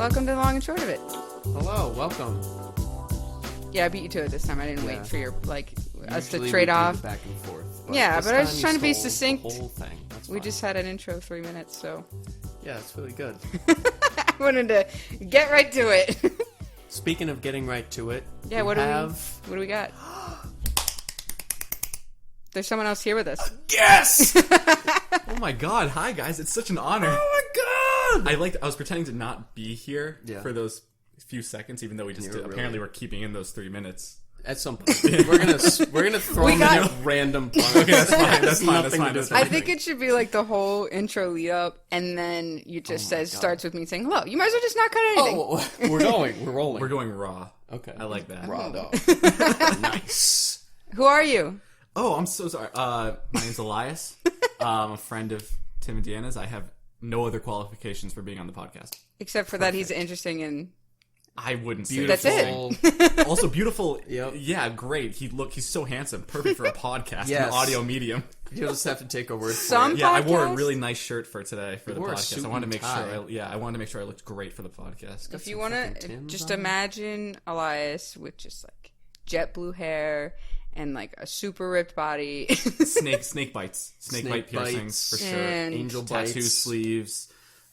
Welcome to the long and short of it. Hello, welcome. Yeah, I beat you to it this time. I didn't wait for your, us to Usually trade we do off. back and forth. Yeah, this but I was time just you trying to be stole succinct. The whole thing. That's We fine. just had an intro 3 minutes, so Yeah, it's really good. I wanted to get right to it. Speaking of getting right to it, Yeah, we what have... do we got? There's someone else here with us. Yes! Oh my god, hi guys, it's such an honor. Oh my god! I was pretending to not be here Yeah. for those few seconds, even though we just apparently were keeping in those 3 minutes. At some point, we're gonna throw in a random punch. Okay, that's fine, that's fine, that's fine. That's I fine. think it should be like the whole intro lead up, and then you just starts with me saying hello. You might as well just not cut anything. Oh, we're rolling. We're going raw. Okay. I like that. Raw dog. Nice. Who are you? Oh, I'm so sorry. My name's Elias. I'm a friend of Tim and Deanna's. I have no other qualifications for being on the podcast. Except for that he's interesting and... I wouldn't say That's it. Also beautiful. Yep. Yeah, great. He's so handsome. Perfect for a podcast, Yes. an audio medium. You'll just have to take a word for Some it. Yeah, I wore a podcast? really nice shirt for today for the wore a podcast. suit I wanted to and make tie. sure. I wanted to make sure I looked great for the podcast. If you some want to fucking Tim's just on it. imagine Elias with just like jet blue hair and like a super ripped body. Snake bites, snake bite Snake piercings bites. for sure. And Angel Tattoo bites. sleeves,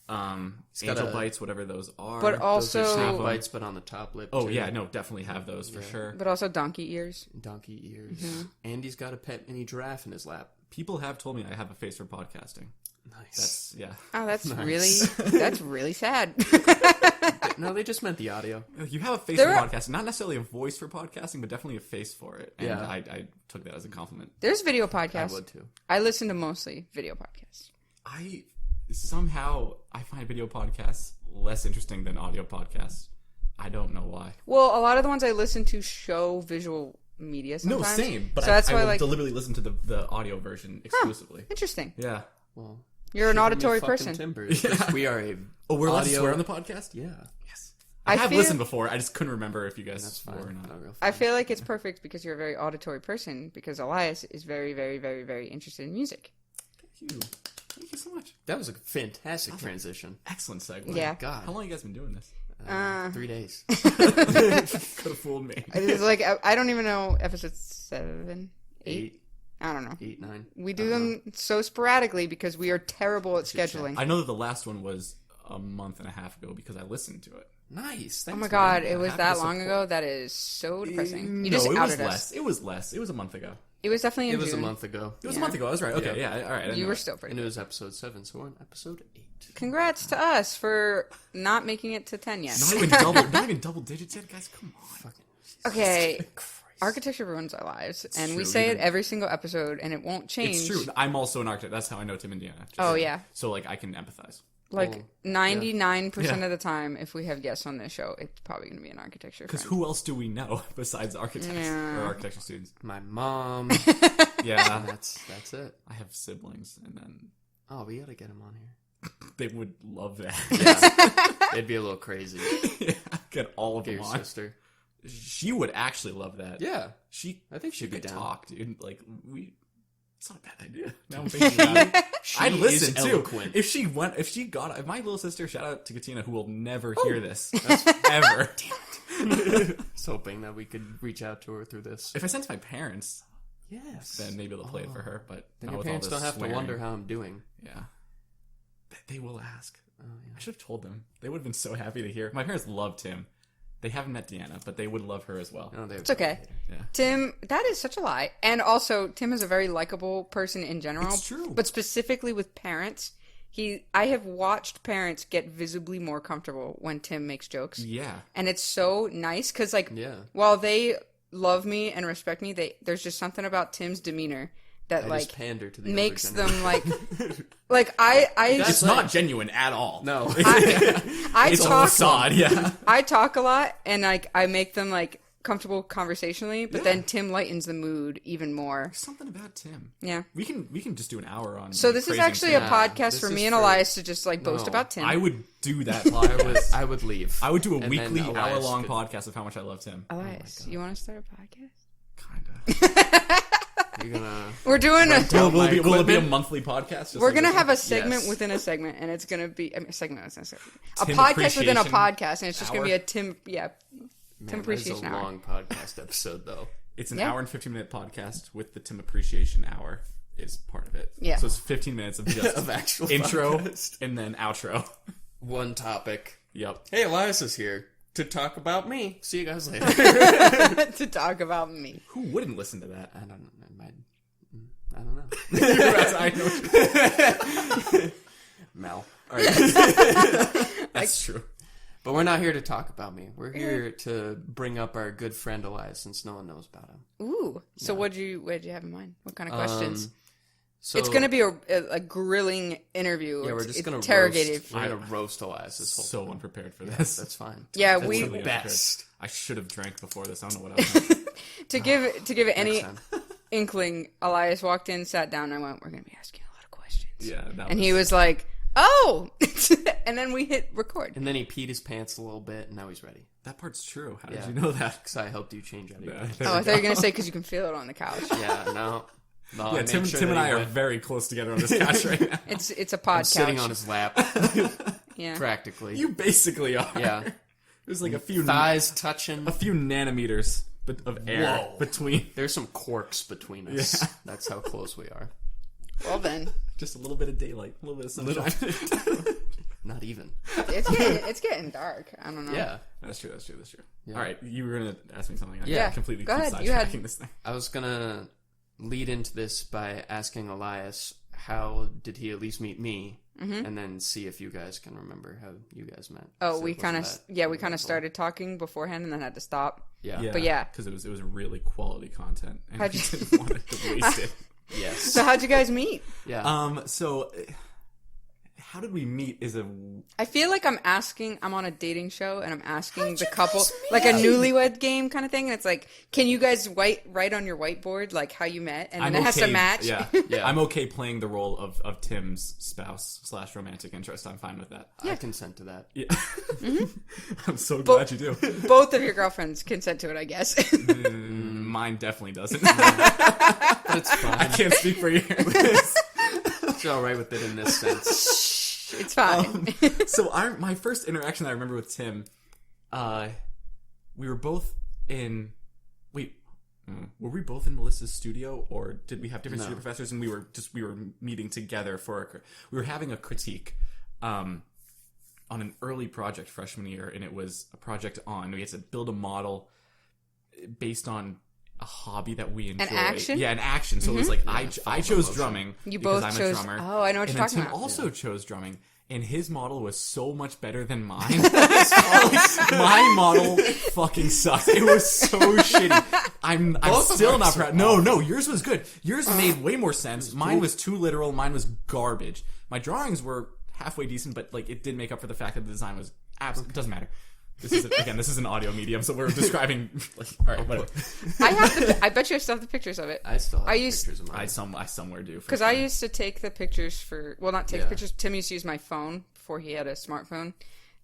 got angel a- bites, whatever those are. But Those are also- snake bites, but on the top lip. Oh too. yeah, no, definitely have those for sure. But also donkey ears. Donkey ears. Andy's got a pet mini giraffe in his lap. People have told me I have a face for podcasting. Nice. Oh, that's Nice. really sad. No, they just meant the audio. You have a face There for are- podcasting, not necessarily a voice for podcasting, but definitely a face for it. And Yeah. I took that as a compliment. There's video I podcasts. would too. I listen to mostly video podcasts. I find video podcasts less interesting than audio podcasts. I don't know why. Well, a lot of the ones I listen to show visual media sometimes. No, same. But so that's I why, will like, deliberately listen to the audio version exclusively. interesting. Yeah. Well, You're an give me auditory fucking person. Timbers. We are a Oh, we're allowed to audio... swear on the podcast? Yeah. Yes. I have feel- listened before. I just couldn't remember if you guys That's swore fine. or not. Not real I fun. feel like it's perfect because you're a very auditory person, because Elias is very, very, very, very interested in music. Thank you. Thank you so much. That was a fantastic transition. Excellent segue. Yeah. God. How long have you guys been doing this? 3 days. Could have fooled me. It's like, I don't even know, episode 7, 8? I don't know. 8, 9. We do them so sporadically because we are terrible at scheduling. I know that the last one was a month and a half ago because I listened to it. Nice. Oh Thanks, my god, man. it was happy that to long support. ago? That is so depressing. You No, just it was outed less. us. It was less. It was a month ago. It was definitely in It was a June. month ago. It was a month ago. I was right. Okay, Yeah. yeah, all right. I didn't You know were that. still pretty And it good. was episode 7, so we're on episode 8. Congrats to us for not making it to 10 yet. Not even double digits yet, guys. Come on. Okay, Christ. architecture ruins our lives, and we true, say it even- every single episode, and it won't change. It's true. I'm also an architect. That's how I know Tim and Deanna. Oh, yeah. So like I can empathize. Like 99% Yeah. of the time, if we have guests on this show, it's probably going to be an architecture Because friend. who else do we know besides architects Yeah. or architecture students? My mom. Yeah, That's it. I have siblings, and then Oh, we gotta get him on here. they would love that. Yeah. It'd be a little crazy. Yeah, get all of Get them your on. sister. She would actually love that. Yeah. I think she be could down. talk, dude. Like it's not a bad idea. Now I'm thinking about it. I'd listen is too. eloquent. If my little sister, shout out to Katina, who will never hear this Oh. ever. I was hoping that we could reach out to her through this. If I sent to my parents, Yes. then maybe they'll play it for her. But Then not your with all parents this don't have swearing. to wonder how I'm doing. Yeah, they will ask. Oh, yeah. I should have told them. They would have been so happy to hear. My parents loved him. They haven't met Deanna, but they would love her as well. No, It's okay. Yeah. Tim, that is such a lie. And also, Tim is a very likable person in general. It's true. But specifically with parents, I have watched parents get visibly more comfortable when Tim makes jokes. Yeah. And it's so nice because, like, Yeah. while they love me and respect me, there's just something about Tim's demeanor that, I like, just pander to the makes older them, generation. like I It's not genuine at all. No. I It's a talk facade, yeah. I talk a lot, and like I make them like comfortable conversationally, but Yeah. then Tim lightens the mood even more. Something about Tim. Yeah. We can just do an hour on. So this is praising actually Tim. a podcast this for is me and for- Elias to just like boast No. about Tim. I would do that podcast. I would leave. I would do a And then weekly Elias hour-long could- podcast of how much I love Tim. Elias, you want to start a podcast? Kinda. You're gonna. We're doing a. Will it be a monthly podcast? We're gonna have a segment Yes. within a segment, and it's gonna be a segment. A Tim podcast within a Appreciation podcast, and it's just gonna be Hour? a Tim. Yeah, Tim Man, Appreciation that's a Hour. long podcast episode, though. It's an Yeah. hour and 15-minute podcast with the Tim Appreciation Hour is part of it. Yeah. So it's 15 minutes of just Of actual intro podcast. and then outro. One topic. Yep. Hey, Elias is here to talk about me. See you guys later. To talk about me. Who wouldn't listen to that? I don't know. I know. Mel. All right. That's true. But we're not here to talk about me. We're here to bring up our good friend Elias, since no one knows about him. Ooh. So what'd you have in mind? What kind of questions? So It's gonna be a grilling interview. Yeah, we're just gonna interrogative. roast Elias this whole So unprepared for this. That's fine. Yeah, That's we- the best. I should have drank before this. I don't know what I was doing. To give it any time. inkling, Elias walked in, sat down, and I went, "We're gonna be asking a lot of questions." Yeah. And he was like, "Oh!" And then we hit record. And then he peed his pants a little bit, and now he's ready. That part's true. How Yeah. did you know that? Because I helped you change out of your Yeah, pants. there Oh, we I thought you were go. gonna say because you can feel it on the couch. Yeah, no. I Yeah, made Tim sure and that I he are went- very close together on this couch right now. It's a pod I'm sitting couch. on his lap, Yeah. practically. You basically are. Yeah. There's like a few Thighs touching. nanometers of air Whoa. between. There's some corks between us. Yeah. That's how close we are. Well then, Just a little bit of daylight, a little bit of sunshine. Not even. it's getting dark. I don't know. Yeah. That's true. Yeah. All right, you were gonna ask me something. I Yeah. completely Go keep ahead, you had- sidetracking this thing. I was gonna lead into this by asking Elias, how did he at least meet me? And then see if you guys can remember how you guys met. Oh, So we wasn't kind of that we kind of eventful? started talking beforehand and then had to stop. Yeah. But yeah. because it was really quality content, and How'd we you- didn't want to waste it. Yes. So how'd you guys meet? Yeah. So how did we meet? Is a I feel like I'm on a dating show and I'm asking How'd the you couple, guys like a meet? newlywed game kind of thing. And it's like, can you guys write on your whiteboard like how you met? And then it has to match. Yeah, Yeah. I'm okay playing the role of Tim's spouse / romantic interest. I'm fine with that. I consent to that. Yeah. I'm so glad you do. Both of your girlfriends consent to it, I guess. Mine definitely doesn't. But it's fine. I can't speak for you. It's all right with it in this sense. It's fine. So my first interaction I remember with Tim, we were both in. Wait, were we both in Melissa's studio, or did we have different studio professors? And we were meeting together we were having a critique, on an early project freshman year, and it was a project we had to build a model based on a hobby that we enjoy. action? Yeah, an action. So it was like I chose drumming. You because both I'm chose- a drummer. oh, I know what and you're then talking Tim about. also chose drumming, and his model was so much better than mine. My model fucking sucked. It was so shitty. I'm Both of still ours not are proud. No, yours was good. Yours made way more sense. Mine was too literal. Mine was garbage. My drawings were halfway decent, but like it did make up for the fact that the design was absolutely. It doesn't matter. This is an audio medium, so we're describing. Like, all right, whatever. I bet you I still have the pictures of it. I still have used- pictures of mine. I somewhere do. Because I used to take the pictures not take Yeah. pictures. Tim used to use my phone before he had a smartphone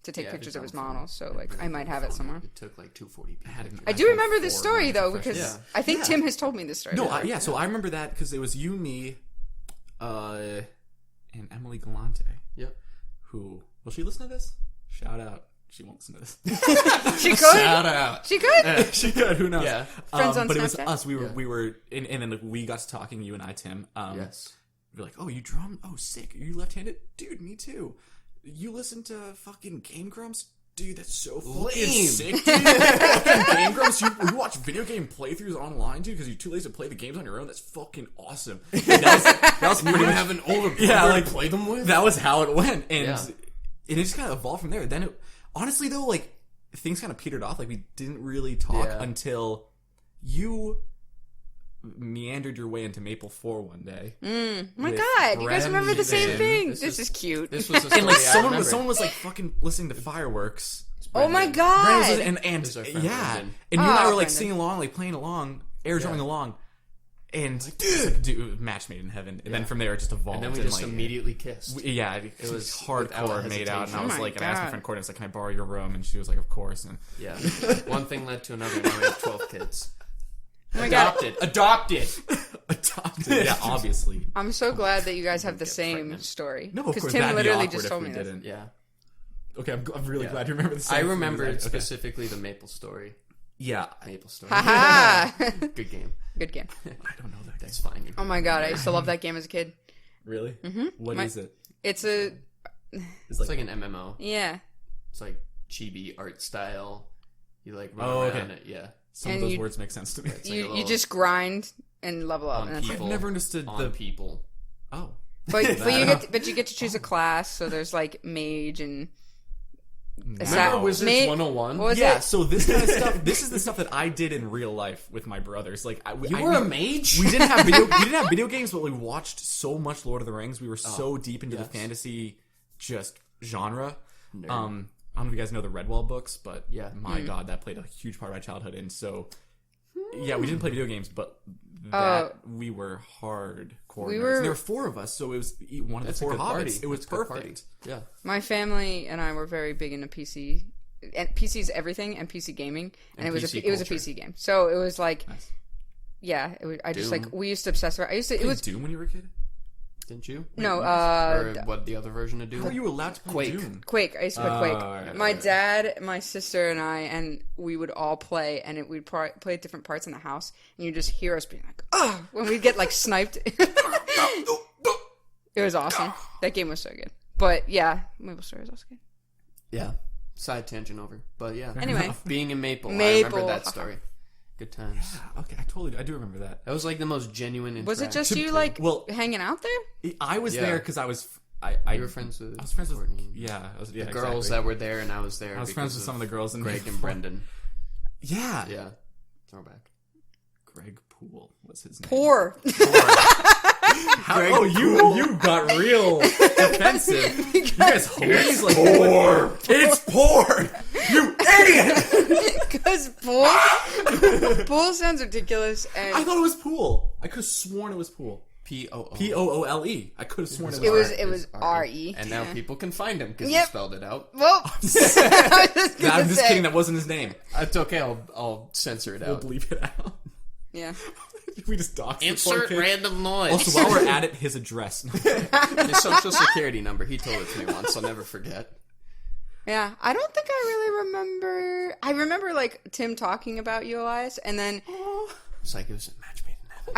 to take Yeah, pictures the of his dumb phone. models. So Yeah, like really I might dumb have it phone. somewhere. It took like 240p. I do remember this story though because Yeah. I think Tim has told me this story. No, before. so I remember that because it was you, me, and Emily Galante. Yep. Who will she listen to this? Shout out. She won't listen to this. She could. Shout out. She could. She could. Who knows? Yeah. Friends on but it was Snapchat? us. We were, and then like, we got to talking. You and I, Tim. Yes. We were like, oh, you drum? Oh, sick. Are you left-handed? Dude, me too. You listen to fucking Game Grumps? Dude, that's so fucking Lame. sick, dude. Fucking Game Grumps? You watch video game playthroughs online, dude, because you're too lazy to play the games on your own? That's fucking awesome. And that was You pretty didn't much, have an older brother yeah, like, to play them with? that was how it went. And Yeah. it just kind of evolved from there. Then, honestly, though, like, things kind of petered off. Like, we didn't really talk until you meandered your way into Maple 4 one day. Oh my With god, you guys remember the same Brandon. thing. This This is- is cute. This was the And story like I someone remember. was like fucking listening to fireworks. Oh my Brandon god. was, and This is our friend yeah, Brandon. and you and I were like Brandon. singing along, like playing along, air drumming along, and dude, match made in heaven. And then from there it just evolved. And then we just like, immediately kissed. yeah, it was was without hardcore made out, and I hesitation. was Oh my like, and I asked my God. friend Courtney, I was like, "Can I borrow your room?" And she was like, "Of course." And Yeah. One thing led to another. Now we have 12 kids. Oh my god. Adopted. adopted. Yeah, obviously. I'm so glad that you guys have the Get same pregnant. story. No, of because course. Tim That'd be literally awkward just if told we me this. didn't. Yeah. Okay, I'm really glad you remember the same I thing. remembered Okay. specifically the Maple Story. Yeah, Maple Story. Haha! Good game. Good game. I don't know that. That's fine. Oh my god, I used to love that game as a kid. Really? Mm-hmm. What is it? It's a It's like an MMO. yeah. It's like chibi art style. You like run Oh, around okay. it. Yeah. Some and of those you- words make sense to me. It's like a You little just grind and level up. on And that's people. I've never understood on the. people. Oh. but you get to choose a class. So there's like mage and Remember No. Wizards Ma- 101? what was Yeah, it? so this kind of stuff. This is the stuff that I did in real life with my brothers. Like, You were a mage? We didn't have video. We didn't have video games, but we watched so much Lord of the Rings. We were so deep into the yes. fantasy just genre. Nerd. I don't know if you guys know the Redwall books, but Yeah. my god, that played a huge part of my childhood. And so, yeah, we didn't play video games, but that we were hardcore. We nerds. were- And there were 4 of us, so it was one of That's the a 4 good hobbits. party. It was That's a good party. perfect. Yeah. My family and I were very big into PC, and PC's everything, and PC gaming, and it was PC a culture. PC game. So it was like, Nice. yeah, it was, I just Doom. like we used to obsess about. I used to. It It was Doom when you were a kid. Didn't you? no Or what the other version of Doom? How are you allowed to play Quake. Doom? Quake. I used to play Quake. Alright, My alright. dad, my sister, and I, and we would all play, and we'd play different parts in the house, and you just hear us being like, "Oh!" when we get like sniped. It was awesome. That game was so good. But yeah, Maple Story was also good. Yeah. Side tangent over. But yeah. Anyway, Being in Maple. I Maple. remember that story. Good times. Okay, I do remember that. That was like the most genuine was it just interaction. you like Well- hanging out there? I was Yeah. there because I was. I You were friends with I was friends with. Courtney. Yeah, I was. Yeah, The girls exactly. that were there, and I was there. I was friends with some of the girls in Greg Maple. and Brendan. Yeah. Yeah. Throwback. Greg Poole was his name. Poor. Oh, you got real defensive. You guys homies like poor. It's poor. You idiot. Because Pool sounds ridiculous, and I thought it was Poole. I could have sworn it was Poole. P-O-O. Poole. I could have sworn it was. it was R-E. And now people can find him because Yep. you spelled it out. Well, I was just gonna I'm just say. kidding. That wasn't his name. It's okay. I'll censor it We'll out. bleep it out. Yeah. We just doxed the poor Insert kid. random noise. Also, while we're at it, his address. His social security number. He told it to me once. I'll never forget. Yeah, I don't think I really remember. I remember like Tim talking about you, Elias, and then It's like it was a match made in heaven.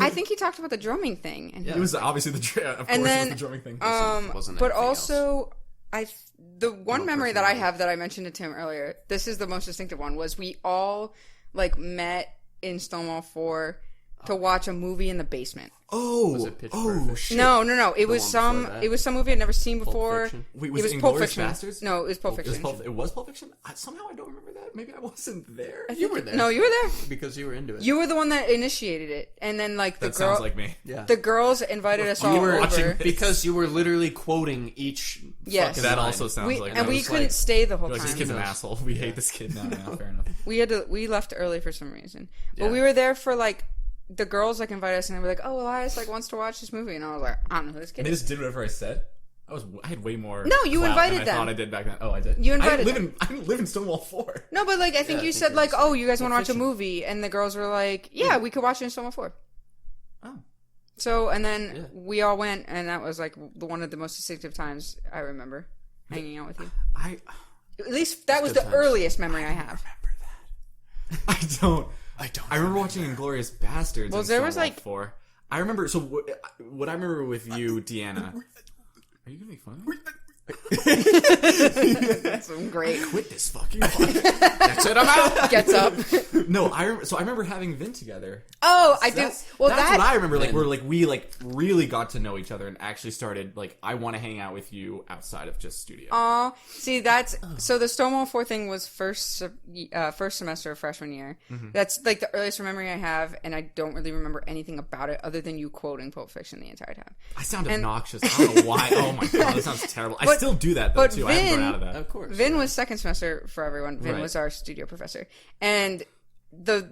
I think he talked about the drumming thing, and It was obviously of course, And then, it was the drumming thing. Wasn't but anything also the one No memory that I personality. have that I mentioned to Tim earlier. This is the most distinctive one. Was we all like met in Stonewall 4 to watch a movie in the basement. Was it Pitch Perfect? shit. No. It was one some. before that? It was some movie I'd never seen before. Fiction? Wait, It was was it Pulp Inglourious Fiction. Bastards? No, it was Pulp It Fiction. was Pulp Fiction? Somehow I don't remember that. Maybe I wasn't there. You were there. No, you were there. Because you were into it. You were the one that initiated it, and then like the That girl, sounds like me. yeah. the girls invited us all You were watching over. this. because you were literally quoting each. Yes. fucking That line. also sounds We, like and me. we was couldn't like- stay the whole You're like, this time. kid's an knows? asshole. We hate this kid now. Yeah, fair enough. We left early for some reason, but Yeah. we were there for like the girls like invited us, and they were like, "Oh, Elias like wants to watch this movie," and I was like, "I don't know who this kid They is." just did whatever I said. I had way more. No, you clout invited than them. I thought I did back then. Oh, I did. You invited I didn't live in Stonewall 4. No, but like I think Yeah, you I think said it like, was, "Oh, you guys want to watch a Fiction. movie," and the girls were like, "Yeah, we could watch it in Stonewall 4." Oh. So and then Yeah. we all went, and that was like one of the most distinctive times I remember hanging out with you. I At least that was good the times. earliest memory I have. remember that. I don't. I remember watching Inglourious Bastards. Well, in there was, Stonewall like- 4. I remember. So what I remember with you, Deanna. Are you gonna make fun of me? That's great. Quit this fucking. That's it. I'm out. Gets up. No, I remember having Vin together. Oh, I do. Well, that's that what I remember. Like, Vin. we really got to know each other and actually started like I want to hang out with you outside of just studio. Aw, see that's so the Stonewall 4 thing was first semester of freshman year. Mm-hmm. That's like the earliest memory I have, and I don't really remember anything about it other than you quoting Pulp Fiction the entire time. I sound obnoxious. I don't know why. Oh my god, that sounds terrible. I still do that though but too. I haven't Vin- grown out of that. Of course. Vin was second semester for everyone. Vin Right. was our studio professor, and the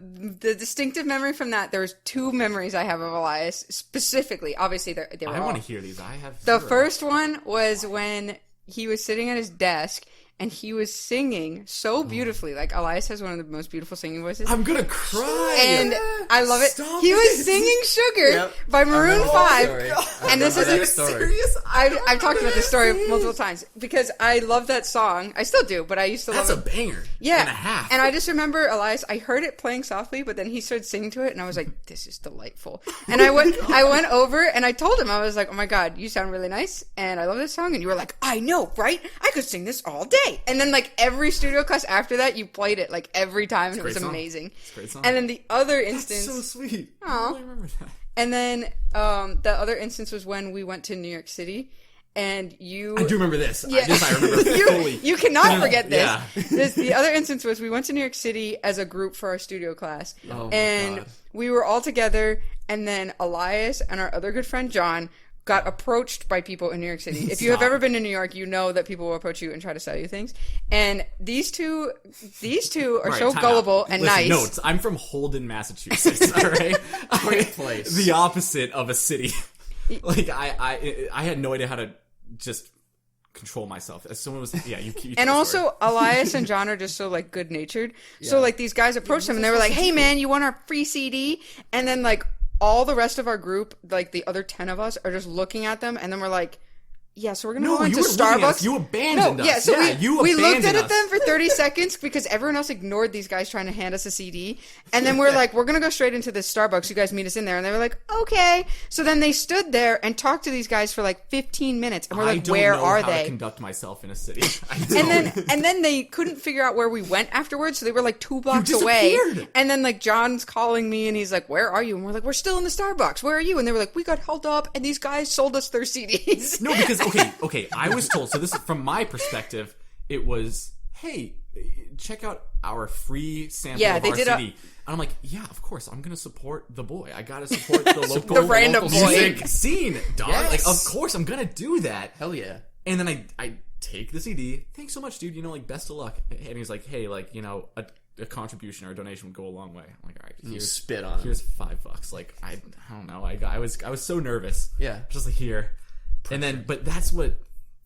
distinctive memory from that, there's two memories I have of Elias specifically. Obviously, they were I all. want to hear these. I have The zero. first one was when he was sitting at his desk and he was singing so beautifully. Like Elias has one of the most beautiful singing voices. I'm gonna cry. And I love it. Stop He was it. singing "Sugar" Yep. by Maroon Oh, 5, sorry. and this is Remember a that story. serious? I've talked about this story multiple times because I love that song. I still do, but I used to That's love a it. banger. Yeah, And a half. And I just remember Elias. I heard it playing softly, but then he started singing to it, and I was like, "This is delightful." And I went over and I told him, I was like, "Oh my god, you sound really nice, and I love this song." And you were like, "I know, right? I could sing this all day." And then like every studio class after that, you played it like every time, and it was great song. amazing. It's a great song. And then the other instance, so sweet. Aw. I really remember that. and then the other instance was when we went to New York City, and you. I do remember this. Yeah. This I remember fully. You cannot forget this. Yeah. The other instance was we went to New York City as a group for our studio class. Oh my and God. we were all together, and then Elias and our other good friend John got approached by people in New York City. If you have ever been to New York, you know that people will approach you and try to sell you things. And these two are Right, so time gullible out. and Listen, nice. No, I'm from Holden, Massachusetts. All right, Great place. The opposite of a city. Like I had no idea how to just control myself. As someone was, yeah, you And also, Elias and John are just so like good natured. So like these guys approached him and they were like, "Hey man, you want our free CD?" And then like all the rest of our group, like the other 10 of us, are just looking at them, and then we're like, "Yeah, so we're gonna go into you were looking at us. Starbucks." You abandoned us. Yeah, so you we looked abandoned at us. them for 30 seconds because everyone else ignored these guys trying to hand us a CD. And then we're like, "We're going to go straight into this Starbucks. You guys meet us in there." And they were like, "Okay." So then they stood there and talked to these guys for like 15 minutes. And we're I like, don't "Where know are how they?" to conduct myself in a city. I And then they couldn't figure out where we went afterwards, so they were like 2 blocks You away. disappeared. And then like John's calling me, and he's like, "Where are you?" And we're like, "We're still in the Starbucks. Where are you?" And they were like, "We got held up, and these guys sold us their CDs." No, because okay, I was told. So this is from my perspective. It was, hey, check out our free sample Yeah, of they our did CD. And I'm like, yeah, of course, I'm gonna support the boy. I gotta support the local, The random local boy. music scene, dog. Yes. Like, of course, I'm gonna do that. Hell yeah. And then I take the CD. Thanks so much, dude. You know, like, best of luck. And he's like, hey, like, you know, a contribution or a donation would go a long way. I'm like, all right, You spit on him. here's $5. Like, I don't know. I was so nervous. Yeah. Just like here. And then, but that's what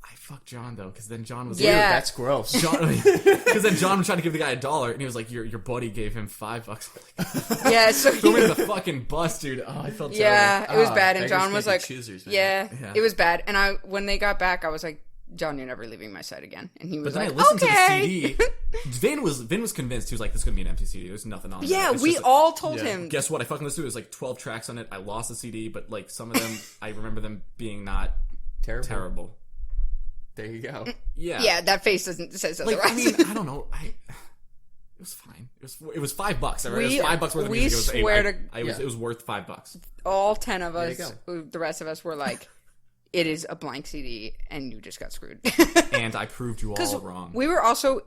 I fucked John though, because then John was Yeah. Dude, that's gross. because then John was trying to give the guy $1, and he was like, "Your buddy gave him $5." Yeah, so Throw me he, in the fucking bus, dude. Oh, I felt terrible. yeah, it was Ah, bad. And beggars John can't was be like, choosers, man. yeah, Yeah. it was bad. And when they got back, I was like, "John, you're never leaving my side again." And he was But then like, I listened "Okay." to the CD. Vin was convinced. He was like, "This is gonna be an empty CD. There's nothing on." Yeah, there. It's we just all told him. Guess what? I fucking listened to it. It was like 12 tracks on it. I lost the CD, but like some of them, I remember them being not terrible. There you go. Yeah. Yeah, that face doesn't says Like, otherwise. I mean, I don't know. It was fine. It was $5. Right? It was $5 worth of we music. It was, swear to- it was worth $5. All 10 of There us, you the rest of us were like, "It is a blank CD, and you just got screwed." And I proved you all wrong. We were also,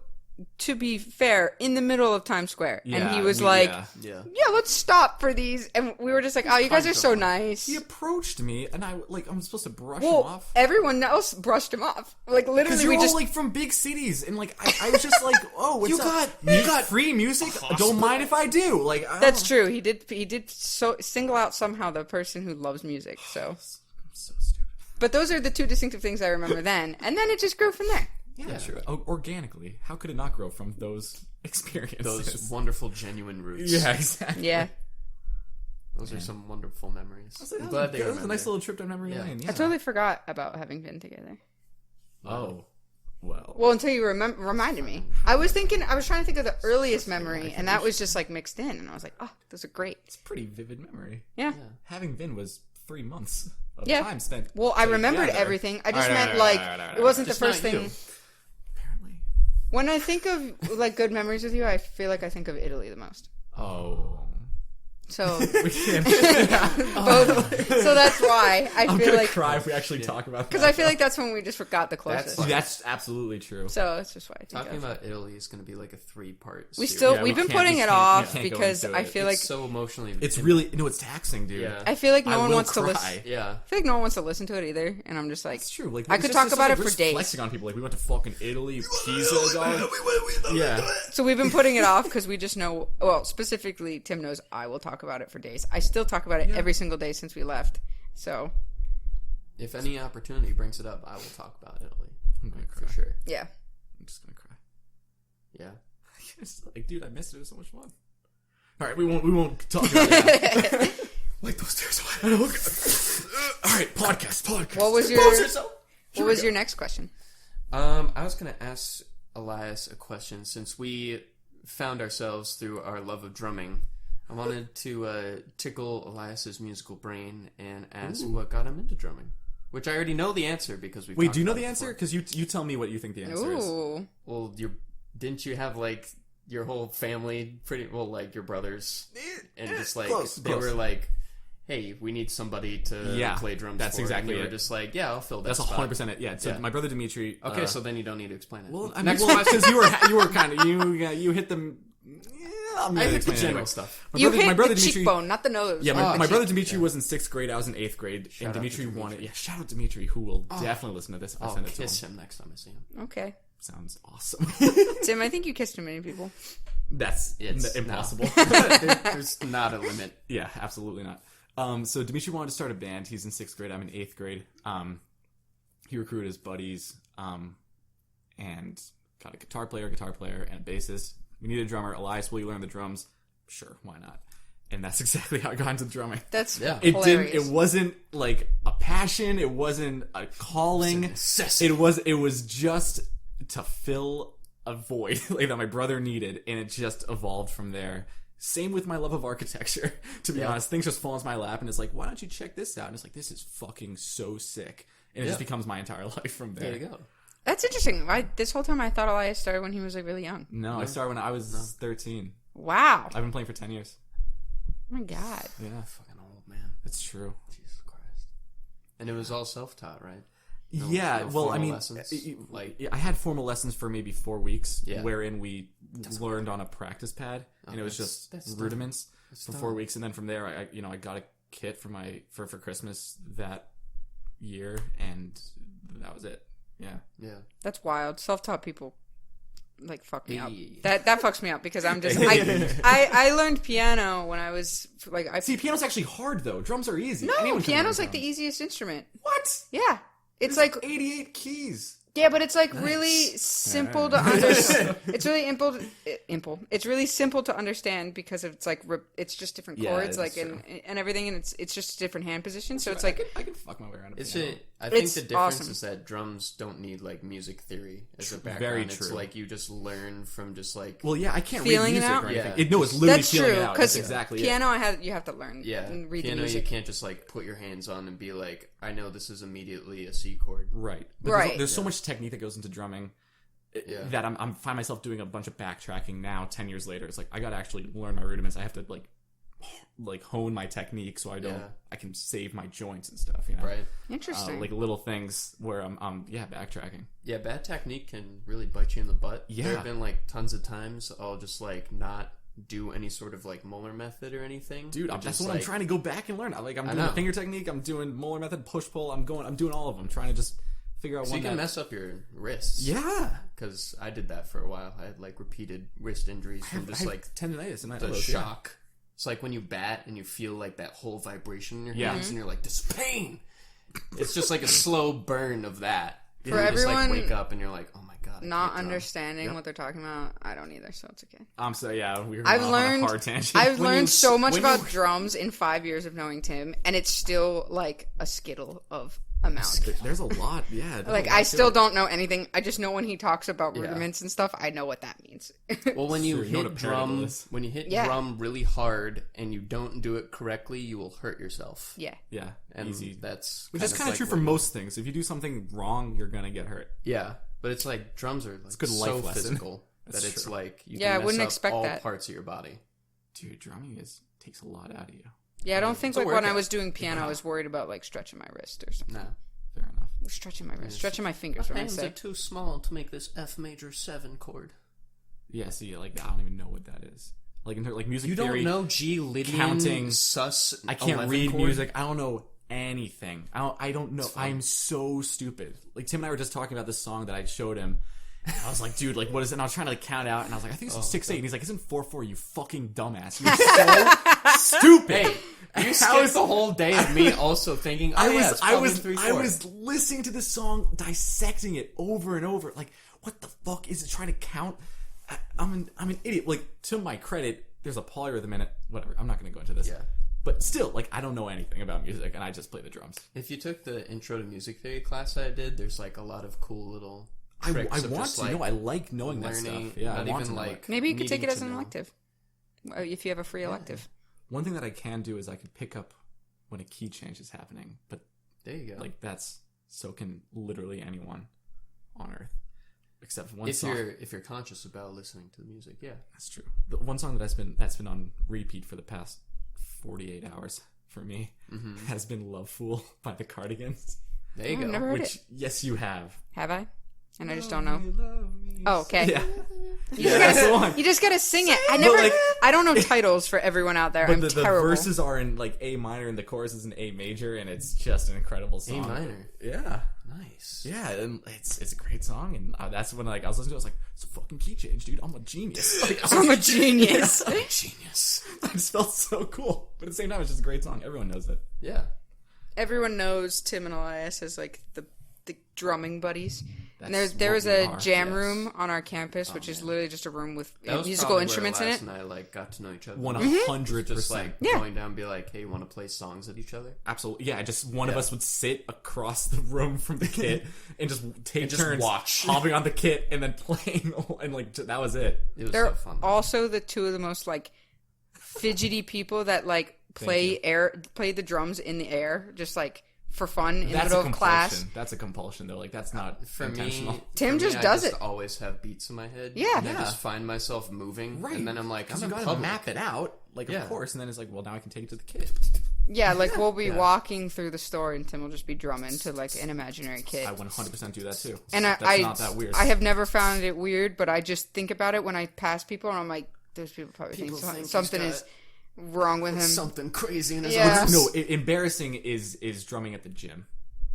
to be fair, in the middle of Times Square, and he was like, yeah. Yeah. "Let's stop for these," and we were just like, "Oh, you guys are so nice." He approached me, and I'm supposed to brush him Well, off. everyone else brushed him off. Like Because literally, you're we all just like from big cities, and like I was just like, oh, what's up? You got free music. Don't mind if I do. Like That's true. He did so single out somehow the person who loves music. So, I'm so stupid. but those are the two distinctive things I remember then, and then it just grew from there. Yeah, true. Organically, how could it not grow from those experiences? Those wonderful, genuine roots. yeah, exactly. Yeah, Those are some wonderful memories. That I'm was glad they a remember. nice little trip down memory lane. Yeah. I totally forgot about having been together. Oh, well. Well, until you reminded me. I was trying to think of the earliest memory, and that was just like mixed in, and I was like, "Oh, those are great." It's a pretty vivid memory. Yeah. Having been was 3 months of Yeah. time spent. Well, I remembered together. everything. I just All right, meant all like right, all right, all right, it wasn't the Just first not thing. you. Apparently. When I think of like good memories with you, I feel like I think of Italy the most. Oh. So We can't. both. So that's why I I'm feel gonna like cry if we actually talk about that. because I feel like that's when we just got the closest. That's absolutely true. So it's just why I think Talking of. about Italy is going to be like a 3-part We series. still Yeah, we've we been can't- putting we it can't- off we can't go because into I it. feel like It's so emotionally. It's really it's taxing, dude. Yeah. I feel like no I one will wants to cry. listen. Yeah. I feel like no one wants to listen to it either, and I'm just like, It's true. Like I it's could just- talk it's about like it we're for days. Flexing on people like we went to fucking Italy, Pisa, dog. Yeah. So we've been putting it off because we just know. Well, specifically, Tim knows I will talk about it for days. I still talk about it every single day since we left. So If any opportunity brings it up, I will talk about Italy. I'm gonna cry. For sure. yeah, I'm just gonna cry. Yeah. It's like, dude, I missed it. It was so much fun. All right, we won't talk about that. Like those stairs. All right, podcast. What was your next question? I was gonna ask Elias a question since we found ourselves through our love of drumming. I wanted to tickle Elias's musical brain and ask what got him into drumming. Which I already know the answer because we. Wait, do you know the answer? Because you tell me what you think the answer is. Well, didn't you have like your whole family pretty well, like your brothers, and just like they were like, hey, we need somebody to play drums. That's for exactly it. And you it. were just like, yeah, I'll fill that. That's spot. 100% it. Yeah. So my brother Dimitri. Okay, so then you don't need to explain it. Well, I mean, because you were kind of you hit them. I hit the general stuff. My brother Dimitri, cheekbone, not the nose. Yeah, my brother Dimitri was in 6th grade. I was in 8th grade, and Dimitri wanted. Yeah, shout out Dimitri, who will definitely listen to this. I'll send it to him next time I see him. Okay. Sounds awesome. Tim, I think you kissed too many people. It's impossible. There's not a limit. Yeah, absolutely not. So Dimitri wanted to start a band. He's in 6th grade. I'm in 8th grade. He recruited his buddies, and got a guitar player, and a bassist. We need a drummer. Elias, will you learn the drums? Sure, why not? And that's exactly how I got into drumming. That's hilarious. It wasn't like a passion. It wasn't a calling. It was just to fill a void like that my brother needed, and it just evolved from there. Same with my love of architecture. To be honest, things just fall into my lap, and it's like, why don't you check this out? And it's like, this is fucking so sick, and it just becomes my entire life from there. There you go. That's interesting. This whole time I thought Elias started when he was like really young. No, I started when I was 13. Wow. I've been playing for 10 years. Oh my god. Yeah. Fucking old man. It's true. Jesus Christ. And it was all self-taught, right? Well, I mean, I had formal lessons for maybe 4 weeks, wherein we learned on a practice pad, and it was just rudiments for 4 weeks, and then from there, I got a kit for Christmas that year, and that was it. Yeah. That's wild. Self-taught people like fuck me up. That fucks me up because I'm just I learned piano when I was like See, piano's actually hard though. Drums are easy. No, piano's like the easiest instrument. What? Yeah. It's like 88 keys. Yeah, but it's like really simple to understand. It's really It's really simple to understand because it's like it's just different chords, like and everything, and it's just different hand positions. So it's like I can fuck my way around. I think the difference is that drums don't need like music theory as a background. Very true. It's like you just learn from just like. Well, yeah, I can't read feeling music it out. or anything. No, it's literally feeling it out. That's exactly piano. You have to learn. Yeah, and read piano. the music. You can't just like put your hands on and be like, I know this is immediately a C chord. Right. But there's so much technique that goes into drumming that I'm find myself doing a bunch of backtracking now 10 years later. It's like I gotta actually learn my rudiments. I have to like hone my technique so I can save my joints and stuff, you know? Right. Interesting. Like little things where I'm backtracking. Yeah, bad technique can really bite you in the butt. Yeah. There have been like tons of times I'll just like not do any sort of like Moeller method or anything. Dude, that's what I'm trying to go back and learn. I'm doing the finger technique, I'm doing Moeller method, push pull, I'm doing all of them, trying to just figure out so you can mess up your wrists. Yeah. Because I did that for a while. I had like repeated wrist injuries from just like tendonitis in my the elbows, shock. It's like when you bat and you feel like that whole vibration in your hands and you're like, this pain. It's just like a slow burn of that. For everyone, just like wake up and you're like, oh my god. Not understanding what they're talking about. I don't either, so it's okay. So yeah, we're on a hard tangent. I've learned so much about drums in 5 years of knowing Tim, and it's still like a skittle of amount. There's a lot, Like I still don't know anything. I just know when he talks about rudiments and stuff, I know what that means. Well, when you hit drum, drum really hard and you don't do it correctly, you will hurt yourself. Yeah, and easy. That's kind of true for most things. If you do something wrong, you're gonna get hurt. Yeah, but it's like drums are like good so life lesson. Physical that it's true. like you I can mess wouldn't up expect all that. parts of your body. Dude, drumming takes a lot out of you. Yeah, I don't think like when I was doing piano, I was worried about like stretching my wrist or something. No. Fair enough. Stretching my wrist, stretching my fingers. My hands are too small to make this F major 7 chord. Yeah, see, like I don't even know what that is. Like in like music theory, you don't know G, Lydian, counting, sus. I can't read chord? music. I don't know anything. I don't know. I'm so stupid. Like Tim and I were just talking about this song that I showed him. And I was like, dude, like what is it? And I was trying to like count out, and I was like, I think it's 6/8. And he's like, it's in 4/4. You fucking dumbass. You're so stupid. Hey. You skipped the whole day of me also thinking, I was listening to this song, dissecting it over and over. Like, what the fuck is it trying to count? I'm an idiot. Like, to my credit, there's a polyrhythm in it. Whatever. I'm not going to go into this. Yeah. But still, like, I don't know anything about music, and I just play the drums. If you took the intro to music theory class that I did, there's like a lot of cool little I tricks of want just, to know. I like knowing that learning, stuff. Yeah, not I want even to know like it. Maybe you could take it needing as to an know. elective. If you have a free elective. One thing that I can do is I can pick up when a key change is happening, but There you go. like so can literally anyone on Earth, except for one if song. you're conscious about listening to the music, yeah. That's true. The one song that's been on repeat for the past 48 hours for me has been "Love Fool" by the Cardigans. There you Oh, go. I've never heard Which it. yes, you have. Have I? And I just don't know. Oh, okay. Yeah, You yeah, that's the just, one. gotta, you just gotta sing it. I don't know titles for everyone out there. But I'm the terrible. verses are in like A minor and the chorus is in A major, and it's just an incredible A song. minor. Yeah. Nice. Yeah, and it's a great song, and that's when like I was listening to it, I was like, it's a fucking key change, dude. I'm a genius. Like, I'm a genius. I'm a genius. I just felt so cool, but at the same time, it's just a great song. Everyone knows it. Yeah. Everyone knows Tim and Elias as like the drumming buddies. And That's there what was we a are, jam yes. room on our campus, which is literally just a room with That was musical probably instruments where in Elias it. and I like got to know each other. 100%. Just like Yeah. going down and be like, hey, you want to play songs at each other? Absolutely. Yeah, just one of us would sit across the room from the kit and just take just turns watch. hopping on the kit and then playing, and like that was it. It was They're so fun. also the two of the most like fidgety people that like play the drums in the air, just like for fun in the That's a middle of class. compulsion. That's a compulsion, though. Like that's not For intentional. me, Tim for me, just does I it. always have beats in my head. Yeah. And I Yeah. just find myself moving. Right. And then I'm like, I'm you in gotta public. map it out, like Yeah. of course, and then it's like, well, now I can take it to the kid. Yeah, like we'll be Yeah. walking through the store and Tim will just be drumming to like an imaginary kid. I 100% do that too. And That's I not that weird. I have never found it weird, but I just think about it when I pass people and I'm like, those people probably People think think he's something got is wrong with him. Something crazy in his Yeah. arms. No, embarrassing is drumming at the gym.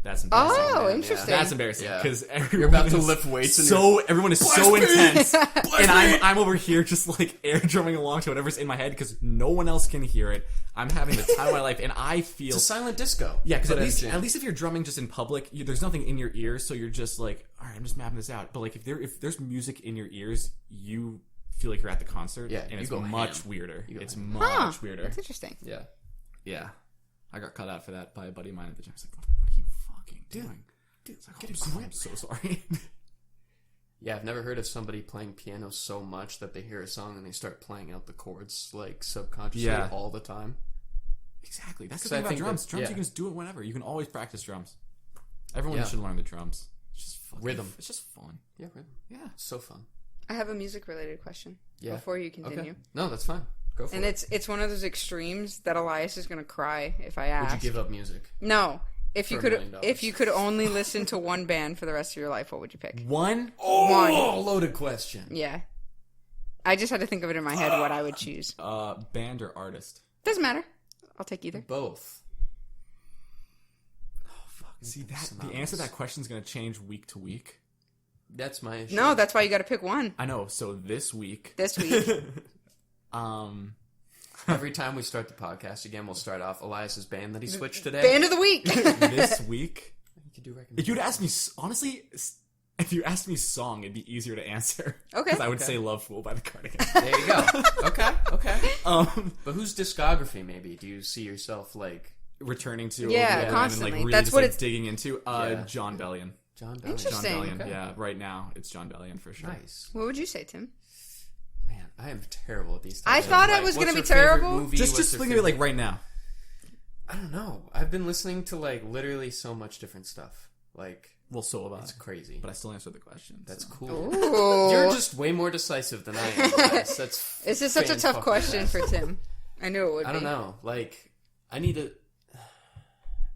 That's embarrassing. Oh, Yeah. interesting. That's embarrassing Yeah. because You're about to lift weights and everyone is so intense, and I'm over here just like air drumming along to whatever's in my head because no one else can hear it. I'm having the time of my life, and I feel It's a silent disco. yeah. Because but at least if you're drumming just in public, there's nothing in your ears, so you're just like, all right, I'm just mapping this out. But like if there's music in your ears, you feel like you're at the concert, Yeah, and you it's go much ham. weirder. You go It's ham. much weirder. That's interesting. Yeah. Yeah, I got cut out for that by a buddy of mine at the gym. He's like, "What are you fucking doing?" Dude, it's like, I'm so sorry. Yeah, I've never heard of somebody playing piano so much that they hear a song and they start playing out the chords like subconsciously Yeah. all the time. Exactly. That's the 'Cause I thing about think drums. that- Drums, yeah. you can just do it whenever. You can always practice drums. Everyone Yeah. should learn the drums. It's just fucking, Rhythm. It's just fun. Yeah, rhythm. Yeah. So fun. I have a music related question Yeah. before you continue. Okay. No, that's fine. Go for And it. it's one of those extremes that Elias is gonna cry if I Would ask. you give up music? No. If you For $1 could million? if you could only listen to one band for the rest of your life, what would you pick? One. Oh, loaded question. Yeah. I just had to think of it in my head what I would choose. Band or artist? Doesn't matter. I'll take either. Both. See that the answer to that question is going to change week to week. That's my issue. No, that's why you got to pick one I know. So this week, this week. Every time we start the podcast again, we'll start off Elias's band that he switched today. Band of the week. this week, You could do if recommend. you'd asked me honestly, if you asked me song, it'd be easier to answer. Okay. Because I would say "Love Fool" by the Cardigans. There you go. Okay. um, But whose discography? Maybe do you see yourself like returning to Yeah, and constantly. like really That's just, what like, it's- digging into Yeah. John Bellion. John Bellion? John Interesting. Bellion, Okay. yeah. Right now, it's John Bellion for sure. Nice. What would you say, Tim? Man, I am terrible at these. I types of, thought I like, was gonna what's be your favorite terrible. movie? Just What's your think of it like favorite- right now. I don't know. I've been listening to like literally so much different stuff. Like Well, so have I. it's crazy. But I still answered the question. That's so. cool. Ooh. You're just way more decisive than I am. Guys. That's This is such a tough fan-fucking question for tastic. Tim. I knew it would be. I don't know. Like I need to.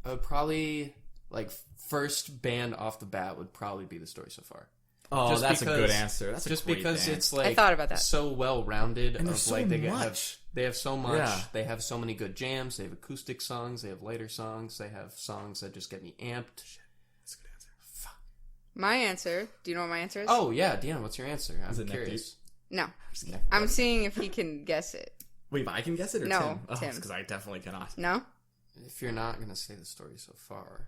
I would probably like first band off the bat would probably be The Story So Far. Oh, Just that's a good because- answer. That's a Just great because band. it's like I thought about that. so well rounded. And Of there's so like they much. have so much. Yeah. They have so many good jams. They have acoustic songs. They have later songs. They have songs that just get me amped. That's a good answer. My answer. Do you know what my answer is? Oh yeah, Deanna, what's your answer? I'm Is it Neck curious. No. Neck I'm Deep. seeing if he can guess it. Wait, but I can guess it or No, Tim? Oh, Tim. because I definitely cannot. No? If you're not gonna say The Story So Far,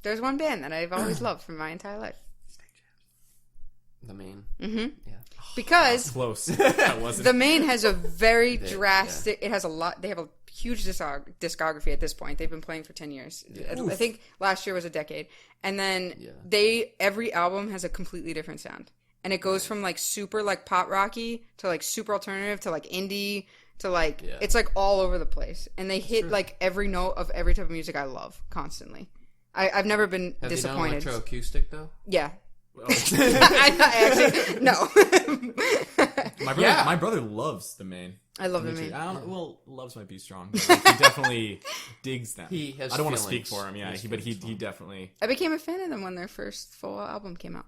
There's one band that I've always loved for my entire life. The Main. Mm-hmm. Yeah. Because Close. That wasn't. The Main has a very They- drastic. It has a lot. They have a huge discography at this point. They've been playing for 10 years. I think last year was a decade. And then every album has a completely different sound. And it goes from like super like pop rocky to like super alternative to like indie to like it's like all over the place. And they hit like every note of every type of music I love constantly. I've never been disappointed. Have they done electroacoustic though? Yeah. I actually no. My brother loves The Main. I love The Main. Loves might be strong. But like, he definitely digs them. He has I don't want to feelings. speak for him, but he definitely. I became a fan of them when their first full album came out.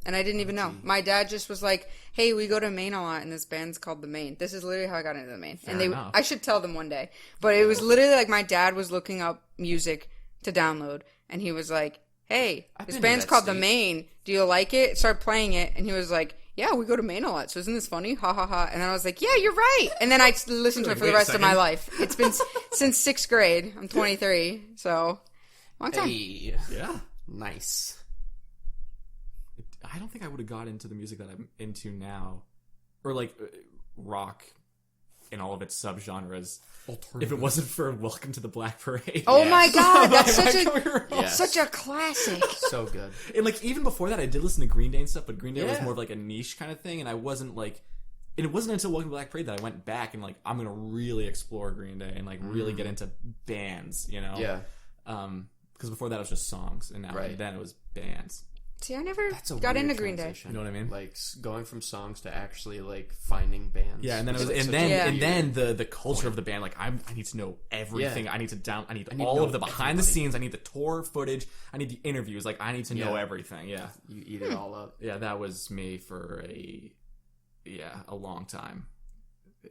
And I didn't even know. My dad just was like, hey, we go to Maine a lot, and this band's called The Main. This is literally how I got into The Main. And I should tell them one day. But it was literally like my dad was looking up music to download, and he was like, hey, this band's called The Main. Do you like it? Start playing it. And he was like, yeah, we go to Maine a lot, so isn't this funny? Ha ha ha. And then I was like, yeah, you're right. And then I listened to it for the rest of my life. It's been since 6th grade. I'm 23, so long time. Hey. Yeah. Nice. I don't think I would have got into the music that I'm into now, or like rock in all of its subgenres, if it wasn't for Welcome to the Black Parade. Oh my god, that's Yes. such a classic. So good. And like even before that, I did listen to Green Day and stuff, but Green Day was more of like a niche kind of thing, and I wasn't like. And it wasn't until Welcome to the Black Parade that I went back and like I'm gonna really explore Green Day and like really get into bands, you know? Yeah. Because before that it was just songs, and now then it was bands. See, I never That's a got weird into Green Day. transition. You know what I mean? Like going from songs to actually like finding bands. Yeah, and then it was, It's and such then a the culture of the band. Like I need to know everything. Yeah. I need to need all to of the know behind the everybody. scenes. I need the tour footage. I need the interviews. Like I need to know Yeah. everything. Yeah, You eat it all up. yeah. That was me for a long time,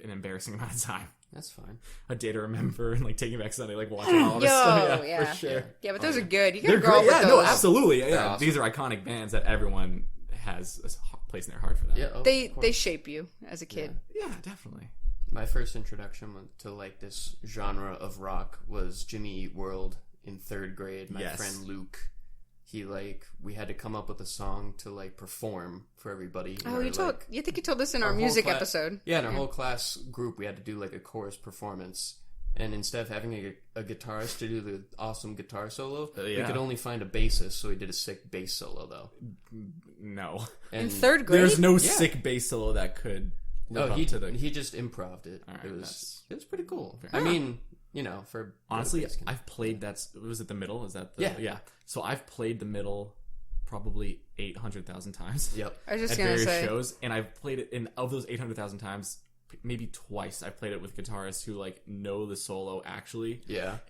an embarrassing amount of time. That's fine. A day to remember, and like taking back Sunday, like watching all this stuff. Yeah, for sure. Yeah, but those are good. You They're gotta grow great. up with Yeah, no, those. absolutely. Yeah, awesome. these are iconic bands that everyone has a place in their heart for them. Yeah. Oh, They of course. they shape you as a kid. Yeah, definitely. My first introduction to like this genre of rock was Jimmy Eat World in 3rd grade. My friend Luke, we had to come up with a song to like perform for everybody. Oh, you think you told this in our whole music class- episode? Yeah, in our whole class group, we had to do like a chorus performance. And instead of having a guitarist to do the awesome guitar solo, we could only find a bassist, so we did a sick bass solo though. No. And In 3rd grade? There's no sick bass solo that could live up to the... he just improv'd it. Alright, it was pretty cool. fair. I mean, for Honestly, bass can- I've played was it the middle? Is that the... Yeah. So I've played the middle probably 800,000 times. Yep. I was just At gonna various say. shows, and I've played it, and of those 800,000 times, maybe twice I've played it with guitarists who like know the solo actually,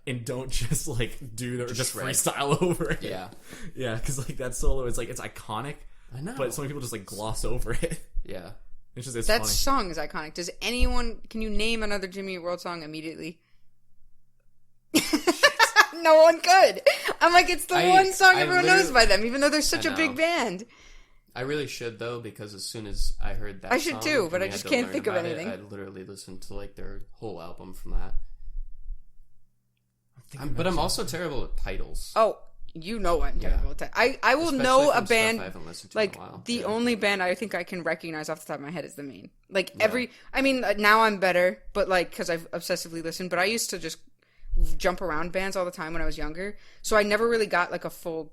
and don't just like just shred. freestyle over it. Yeah. Yeah, because like that solo is like it's iconic, I know. but so many people just like gloss over it. Yeah. It's That funny. song is iconic. Can you name another Jimmy Eat World song immediately? No one could. I'm like, it's the one song everyone knows by them, even though they're such a know. big band. I really should though, because as soon as I heard that I should song too, but and I we just had to can't learn think of about it, anything. I literally listened to like their whole album from that. I'm also terrible at titles. Oh, you know I'm terrible at that. I will Especially know a from stuff band, I haven't listened to like in a while. the Yeah. only band I think I can recognize off the top of my head is The Main. Like now I'm better, but like because I've obsessively listened. But I used to just jump around bands all the time when I was younger, so I never really got like a full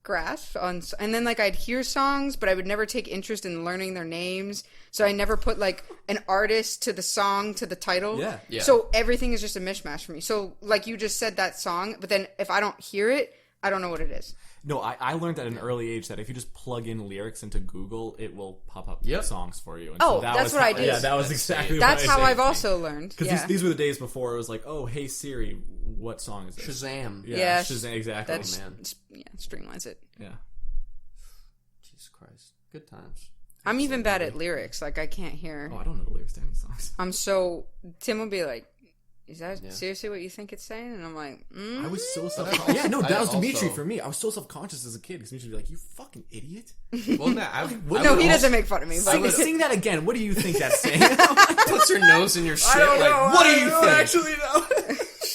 grasp on. And then like I'd hear songs, but I would never take interest in learning their names. So I never put like an artist to the song to the title. Yeah. So everything is just a mishmash for me. So like you just said that song, but then if I don't hear it, I don't know what it is. No, I learned at an early age that if you just plug in lyrics into Google, it will pop up songs for you. And Oh, that that's was what how, I did. Yeah, that was exactly That's what I how did. I've also learned. Because Yeah. these were the days before it was like, oh, hey Siri, what song is this? Shazam. Yeah, Shazam, exactly. That's man. streamlines it. Yeah. Jesus Christ. Good times. I'm even bad at lyrics. Like I can't hear. Oh, I don't know the lyrics to any songs. Tim will be like, "Is that seriously what you think it's saying?" And I'm like, I was so self-conscious. Yeah, no, that was also- Dimitri for me. I was so self-conscious as a kid because Dimitri would be like, "You fucking idiot." Well, no, he doesn't make fun of me. But Sing that again. What do you think that's saying? puts her nose in your shit. What do you think? Actually, no.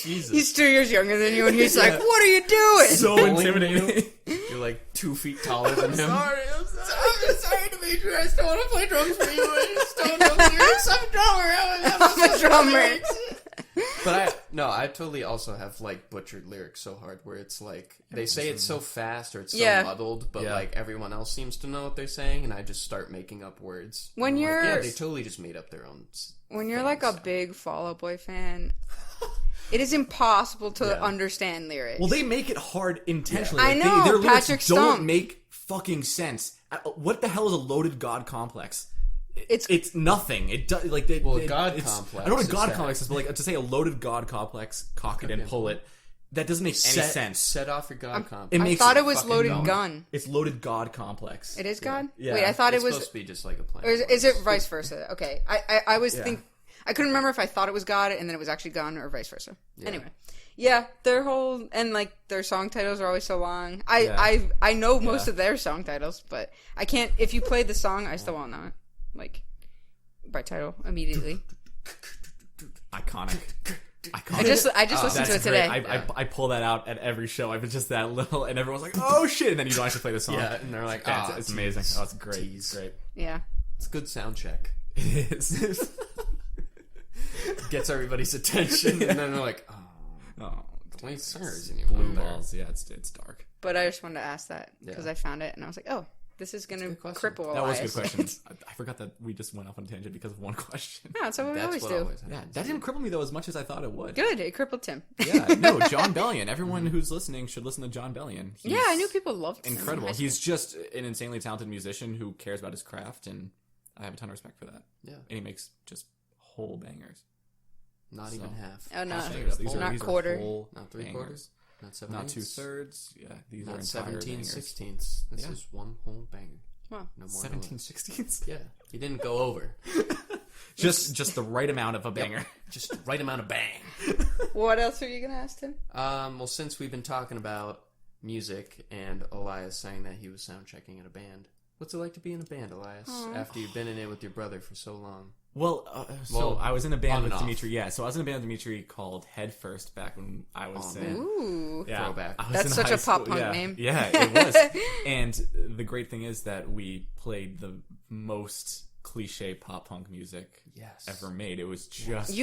Jesus. he's 2 years younger than you, and he's like, "What are you doing?" So intimidating. You're like 2 feet taller than him. I'm sorry, Dimitri. teacher. I still want to play drums for you. I just don't know lyrics. I'm a drummer. I'm a drummer. But I totally also have like butchered lyrics so hard where it's like they say it's so fast or it's so muddled, but like everyone else seems to know what they're saying, and I just start making up words. When you're they totally just made up their own. When you're like a big Fall Out Boy fan, it is impossible to understand lyrics. Well, they make it hard intentionally. I know. Their lyrics Patrick don't Stump. make fucking sense. What the hell is a loaded god complex? It's nothing. It does God complex. I know what a god complex is, but like to say a loaded god complex, cock it and pull it, that doesn't make any sense. Set off your god complex. I thought it was loaded gun. It's loaded god complex. It is god. Yeah. Wait, I thought it's it was supposed to be just like a planet. Or is it vice versa? Okay, I was I couldn't remember if I thought it was God and then it was actually gun or vice versa. Yeah. Anyway, their whole and like their song titles are always so long. I know most of their song titles, but I can't. If you play the song, I still won't know it. Like by title immediately. Iconic. I just listened to it today. I pull that out at every show. I've been just that little, and everyone's like, "Oh shit!" And then you don't actually play the song. Yeah, and they're like, it's amazing. Oh, it's great. It's great. Yeah, it's a good sound check. It is. Gets everybody's attention, and then they're like, "Oh, the singers in your blue balls." Yeah, it's dark. But I just wanted to ask that because I found it and I was like, "Oh, this is going to cripple Elias." That was a good question. I forgot that we just went off on a tangent because of one question. No, that's what we always do. That didn't cripple me though as much as I thought it would. Good, it crippled Tim. John Bellion. Everyone who's listening should listen to John Bellion. I knew people loved him. Incredible. He's just an insanely talented musician who cares about his craft, and I have a ton of respect for that. Yeah, and he makes just whole bangers. Not even half. Oh no, not quarter, not 3/4, not 7/8, not 2/3. Yeah, these not are 17/16. This is one whole banger. Wow, no more. 17/16. Yeah, he didn't go over. just the right amount of a banger. Yep. Just the right amount of bang. What else are you gonna ask him? Well, since we've been talking about music and Elias saying that he was sound checking in a band, what's it like to be in a band, Elias? After you've been in it with your brother for so long. Well, I was in a band with Dimitri. Yeah, so I was in a band with Dimitri called Head First back when I was in. Ooh, throwback. That's such a pop punk name. Yeah, it was. And the great thing is that we played the most cliche pop punk music ever made. It was just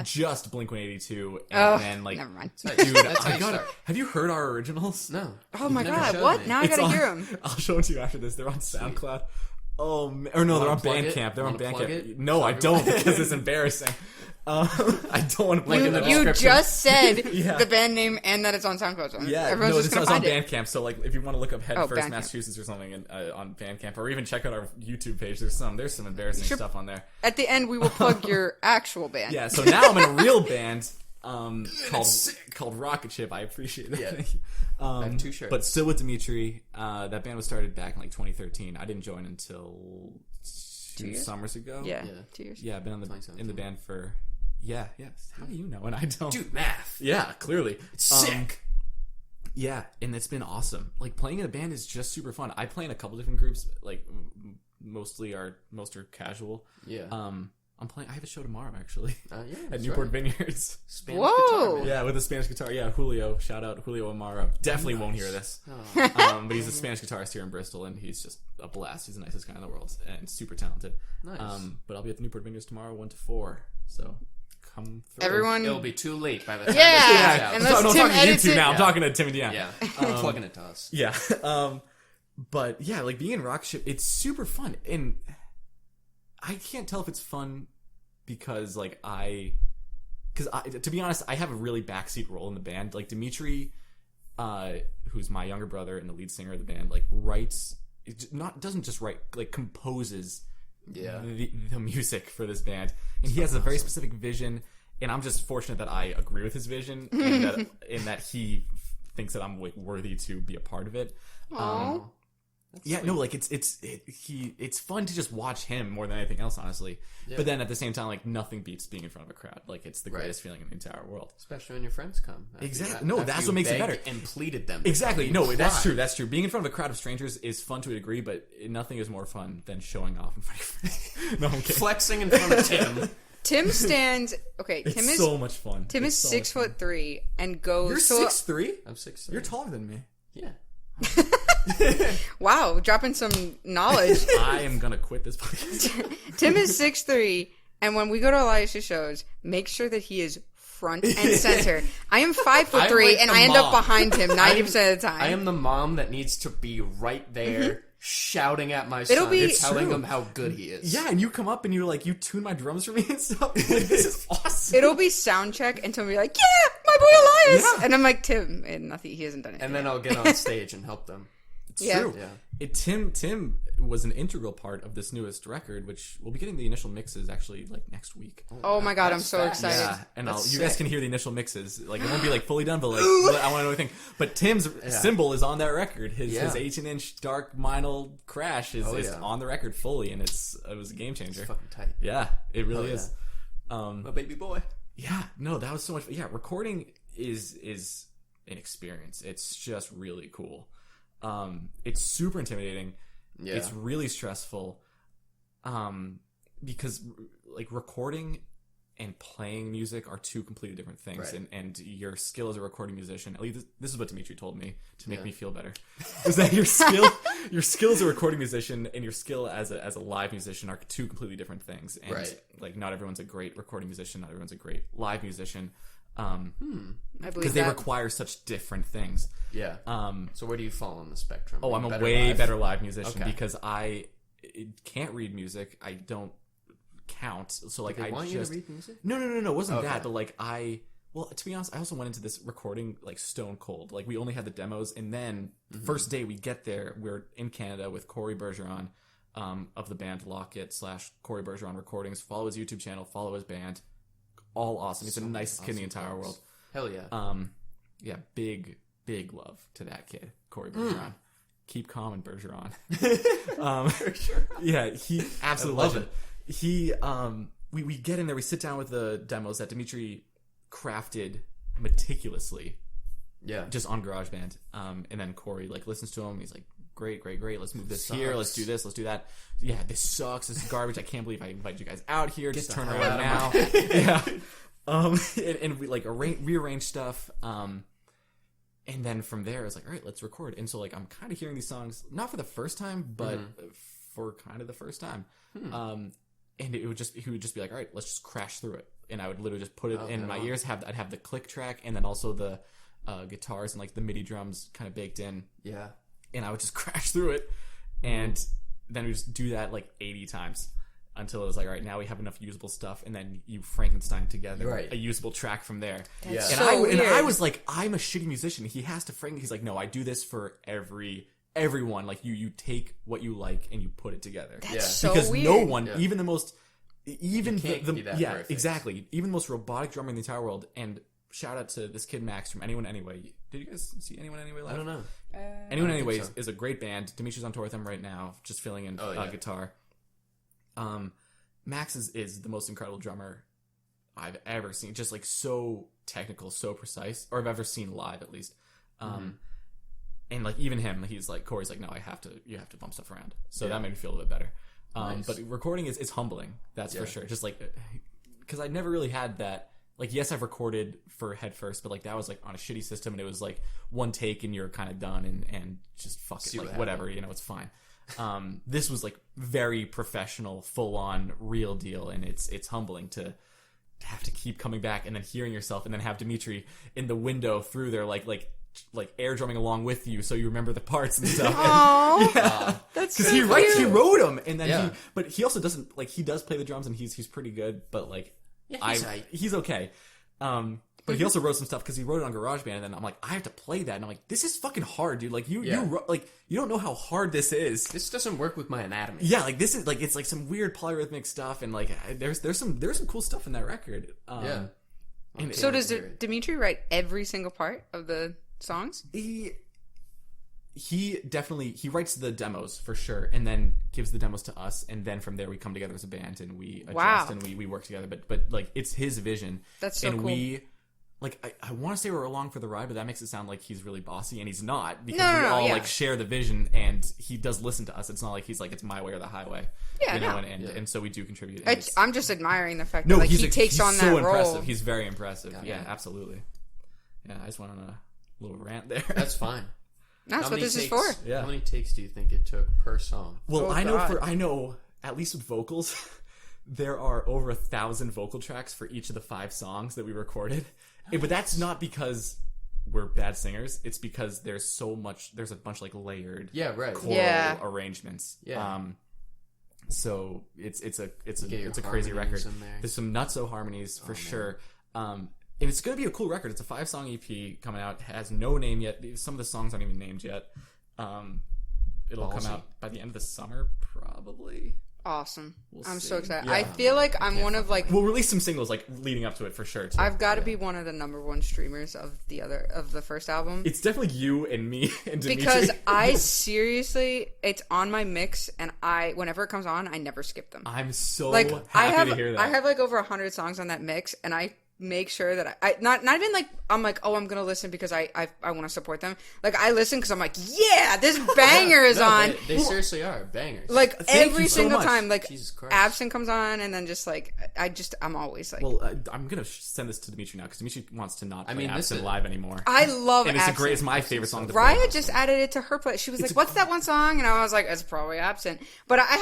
just Blink-182, and then like never mind. Dude, have you heard our originals? No. Oh my god, what? Me. Now I gotta hear them. I'll show them to you after this. They're on SoundCloud. Oh, or no, they're on Bandcamp. They're on Bandcamp. No, I don't because it's embarrassing. I don't want to play in the description. You just said the band name and that it's on SoundCloud. So everyone's just gonna find it. It's on Bandcamp. So like, if you want to look up Head First Massachusetts or something on Bandcamp, or even check out our YouTube page, there's some embarrassing stuff on there. At the end, we will plug your actual band. Yeah. So now I'm in a real band called Rocket Ship. I appreciate that. Yeah. I have 2 shirts. But still with Dimitri. That band was started back in like 2013. I didn't join until 2 summers ago. Yeah, 2 years. Yeah, I've been in the band for. Yeah. How do you know? And I don't. Dude, math. Yeah, clearly. It's sick. Yeah, and it's been awesome. Like, playing in a band is just super fun. I play in a couple different groups. Like, most are casual. Yeah. I have a show tomorrow, actually. At Newport Vineyards. Spanish guitar, man. Yeah, with a Spanish guitar. Yeah, Julio. Shout out Julio Amaro. Definitely won't hear this. But he's a Spanish guitarist here in Bristol, and he's just a blast. He's the nicest guy in the world, and super talented. Nice. But I'll be at the Newport Vineyards tomorrow, 1 to 4. So come through. Everyone, it'll be too late by the time. Yeah. I'm talking to you two now. I'm talking to Tim and Deanna. Yeah. I'm plugging it to us. Yeah. But yeah, like being in Rocket Ship, it's super fun, and I can't tell if it's fun because to be honest, I have a really backseat role in the band. Like Dimitri, who's my younger brother and the lead singer of the band, like doesn't just write, like composes the music for this band, and he has a very specific vision. And I'm just fortunate that I agree with his vision, and that he thinks that I'm like worthy to be a part of it. Yeah, sweet. No, like it's fun to just watch him more than anything else, honestly. Yeah. But then at the same time, like nothing beats being in front of a crowd. Like it's the greatest feeling in the entire world. Especially when your friends come. Exactly. No, that's what makes it better. And pleaded them. Exactly. No, that's true. That's true. Being in front of a crowd of strangers is fun to a degree, but nothing is more fun than showing off in front of your friends. No, I'm kidding. Flexing in front of Tim. Tim stands. Okay, Tim is so much fun. Tim is 6'3" and goes. You're 6'3"? I'm 6'3". You're taller than me. Yeah. Wow, dropping some knowledge. I am gonna quit this podcast. Tim is 6'3", and when we go to Elias' shows, make sure that he is front and center. I am 5'3", like and the I end up mom. behind him 90% of the time. I am the mom that needs to be right there, shouting at my son, telling him how good he is. Yeah, and you come up and you're like, you tune my drums for me and stuff. Like, this is awesome. It'll be sound check, and Tim will be like, "Yeah, my boy Elias," Yeah. and I'm like, "Tim," and nothing. He hasn't done it. And then I'll get on stage and help them. It's Yeah. true. Yeah. Tim was an integral part of this newest record, which we'll be getting the initial mixes actually like next week. Oh my god, I'm That's so fast. excited. Yeah, and That's you guys sick. can hear the initial mixes. Like it won't be like fully done, but like I want to know everything. But Tim's symbol is on that record. His 18-inch dark vinyl crash is on the record fully, and it was a game changer. It's fucking tight. Yeah, it really is. My baby boy. Yeah, no, that was so much. Yeah, recording is an experience. It's just really cool. It's super intimidating. Yeah. It's really stressful. Because like recording and playing music are two completely different things, Right. and your skill as a recording musician. At least this is what Dimitri told me to make me feel better. Is that your skill as a recording musician and your skill as a live musician are two completely different things. And like not everyone's a great recording musician, not everyone's a great live musician. I believe Because they that. require such different things. Yeah. So where do you fall on the spectrum? Oh, Are I'm you a way live? better live musician Okay. because I can't read music. I don't count. So like They I want just you to read music? No, it wasn't Okay. that. But like well, to be honest, I also went into this recording like stone cold. Like we only had the demos, and then first day we get there, we're in Canada with Corey Bergeron of the band Lockett / Corey Bergeron Recordings. Follow his YouTube channel, follow his band. All awesome. He's the nicest kid in the entire world. Hell yeah. Yeah, big love to that kid, Corey Bergeron. Keep calm and Bergeron. For sure. Yeah, he absolutely I love legend. He we get in there, we sit down with the demos that Dimitri crafted meticulously. Yeah. Just on GarageBand. And then Corey like listens to him, he's like, Great. Let's move this Sucks. here. Let's do this. Let's do that. Yeah, this sucks. This is garbage. I can't believe I invited you guys out here. Just turn the around hell now. Yeah. And we like rearrange stuff. And then from there, I was like, all right, let's record. And so like I'm kind of hearing these songs not for the first time, but for kind of the first time. And he would just be like, all right, let's just crash through it. And I would literally just put it in my ears. I'd have the click track and then also the guitars and like the MIDI drums kind of baked in. Yeah. And I would just crash through it, and then we just do that like 80 times until it was like, all right, now we have enough usable stuff, and then you Frankenstein together a usable track from there. That's And so weird. I was like, I'm a shitty musician. He has to He's like, no, I do this for everyone. Like you take what you like and you put it together. That's so Because weird. no one, even the most, even can't the be that yeah, perfect. exactly, even the most robotic drummer in the entire world. And shout out to this kid Max from Anyone Anyway. Did you guys see Anyone Anyway live? I don't know. Anyone I don't Anyway think so. is a great band. Dimitri's on tour with them right now, just filling in guitar. Max is the most incredible drummer I've ever seen. Just like so technical, so precise, or I've ever seen live at least. And like even him, he's like Corey's like, no, you have to bump stuff around. So that made me feel a little bit better. Nice. But recording is humbling. That's for sure. Just like because I never really had that. Like, yes, I've recorded for Headfirst, but like that was like on a shitty system, and it was like one take and you're kind of done, and just fuck it, like whatever, it's fine. This was like very professional, full on, real deal, and it's humbling to have to keep coming back and then hearing yourself, and then have Dimitri in the window through there, like air drumming along with you, so you remember the parts and stuff. Aww, Yeah, that's because so he wrote them, and then Yeah. but he also doesn't like he does play the drums, and he's pretty good, but like. He's okay. But he also wrote some stuff because he wrote it on GarageBand, and then I'm like, I have to play that, and I'm like, this is fucking hard, dude. Like you don't know how hard this is. This doesn't work with my anatomy. Yeah, like this is like it's like some weird polyrhythmic stuff, and like there's some cool stuff in that record. Yeah. And So does Dimitri write every single part of the songs? He definitely writes the demos for sure, and then gives the demos to us, and then from there we come together as a band and we adjust and we work together. But like it's his vision. That's so and cool. we like I want to say we're along for the ride, but that makes it sound like he's really bossy, and he's not, because No, we all yeah. like share the vision, and he does listen to us. It's not like he's like it's my way or the highway. Yeah, no. And so we do contribute. And it's- I'm just admiring the fact that like he takes he's on so that impressive. role. He's very impressive. Got Yeah, it. absolutely. Yeah, I just went on a little rant there. That's fine. That's How what many this is takes- for. Yeah. How many takes do you think it took per song? Well, Oh, I God. know at least with vocals, there are over 1,000 vocal tracks for each of the 5 songs that we recorded. But that's not because we're bad singers. It's because there's a bunch like layered Right. choral Yeah. arrangements. Yeah. So it's a Get your crazy record. harmonies in there. There's some nutso harmonies for man. sure. And it's gonna be a cool record. It's a 5-song EP coming out. It has no name yet. Some of the songs aren't even named yet. It'll come Ballsy. out by the end of the summer, probably. Awesome. I'm see. so excited. Yeah. I feel like I'm one of like We'll release some singles like leading up to it for sure. Too. I've got to be one of the number 1 streamers of the first album. It's definitely you and me and Dimitri. Because I seriously, it's on my mix, and whenever it comes on, I never skip them. I'm so Like happy to hear that. I have like over 100 songs on that mix, and I make sure that I not even like I'm like, oh, I'm gonna listen because I want to support them. Like I listen because I'm like, yeah, this banger is on. They seriously are bangers. Like Thank every you so single much. time, like Jesus Christ. Absent comes on, and then just like I'm always like, Well, I'm gonna send this to Dimitri now because Dimitri wants to not play this Absent is- live anymore. I love and it's Absent. it's my favorite song. to play. Raya just added it to her play. She was like, "What's that one song?" And I was like, "It's probably Absent." But I've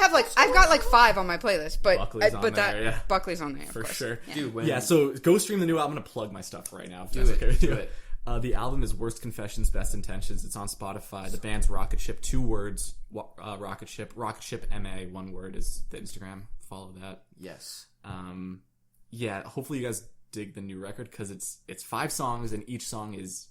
got like 5 on my playlist. But Buckley's on but there, yeah. Buckley's on there For of course. sure. Yeah. Dude, when Yeah, so go stream the new album. I'm gonna plug my stuff right now. If Do that's it, okay with do you. it. The album is Worst Confessions, Best Intentions. It's on Spotify. The band's Rocket Ship, 2 words. Rocket Ship MA, 1 word is the Instagram. Follow that. yes. Yeah, hopefully you guys dig the new record because it's 5 songs and each song is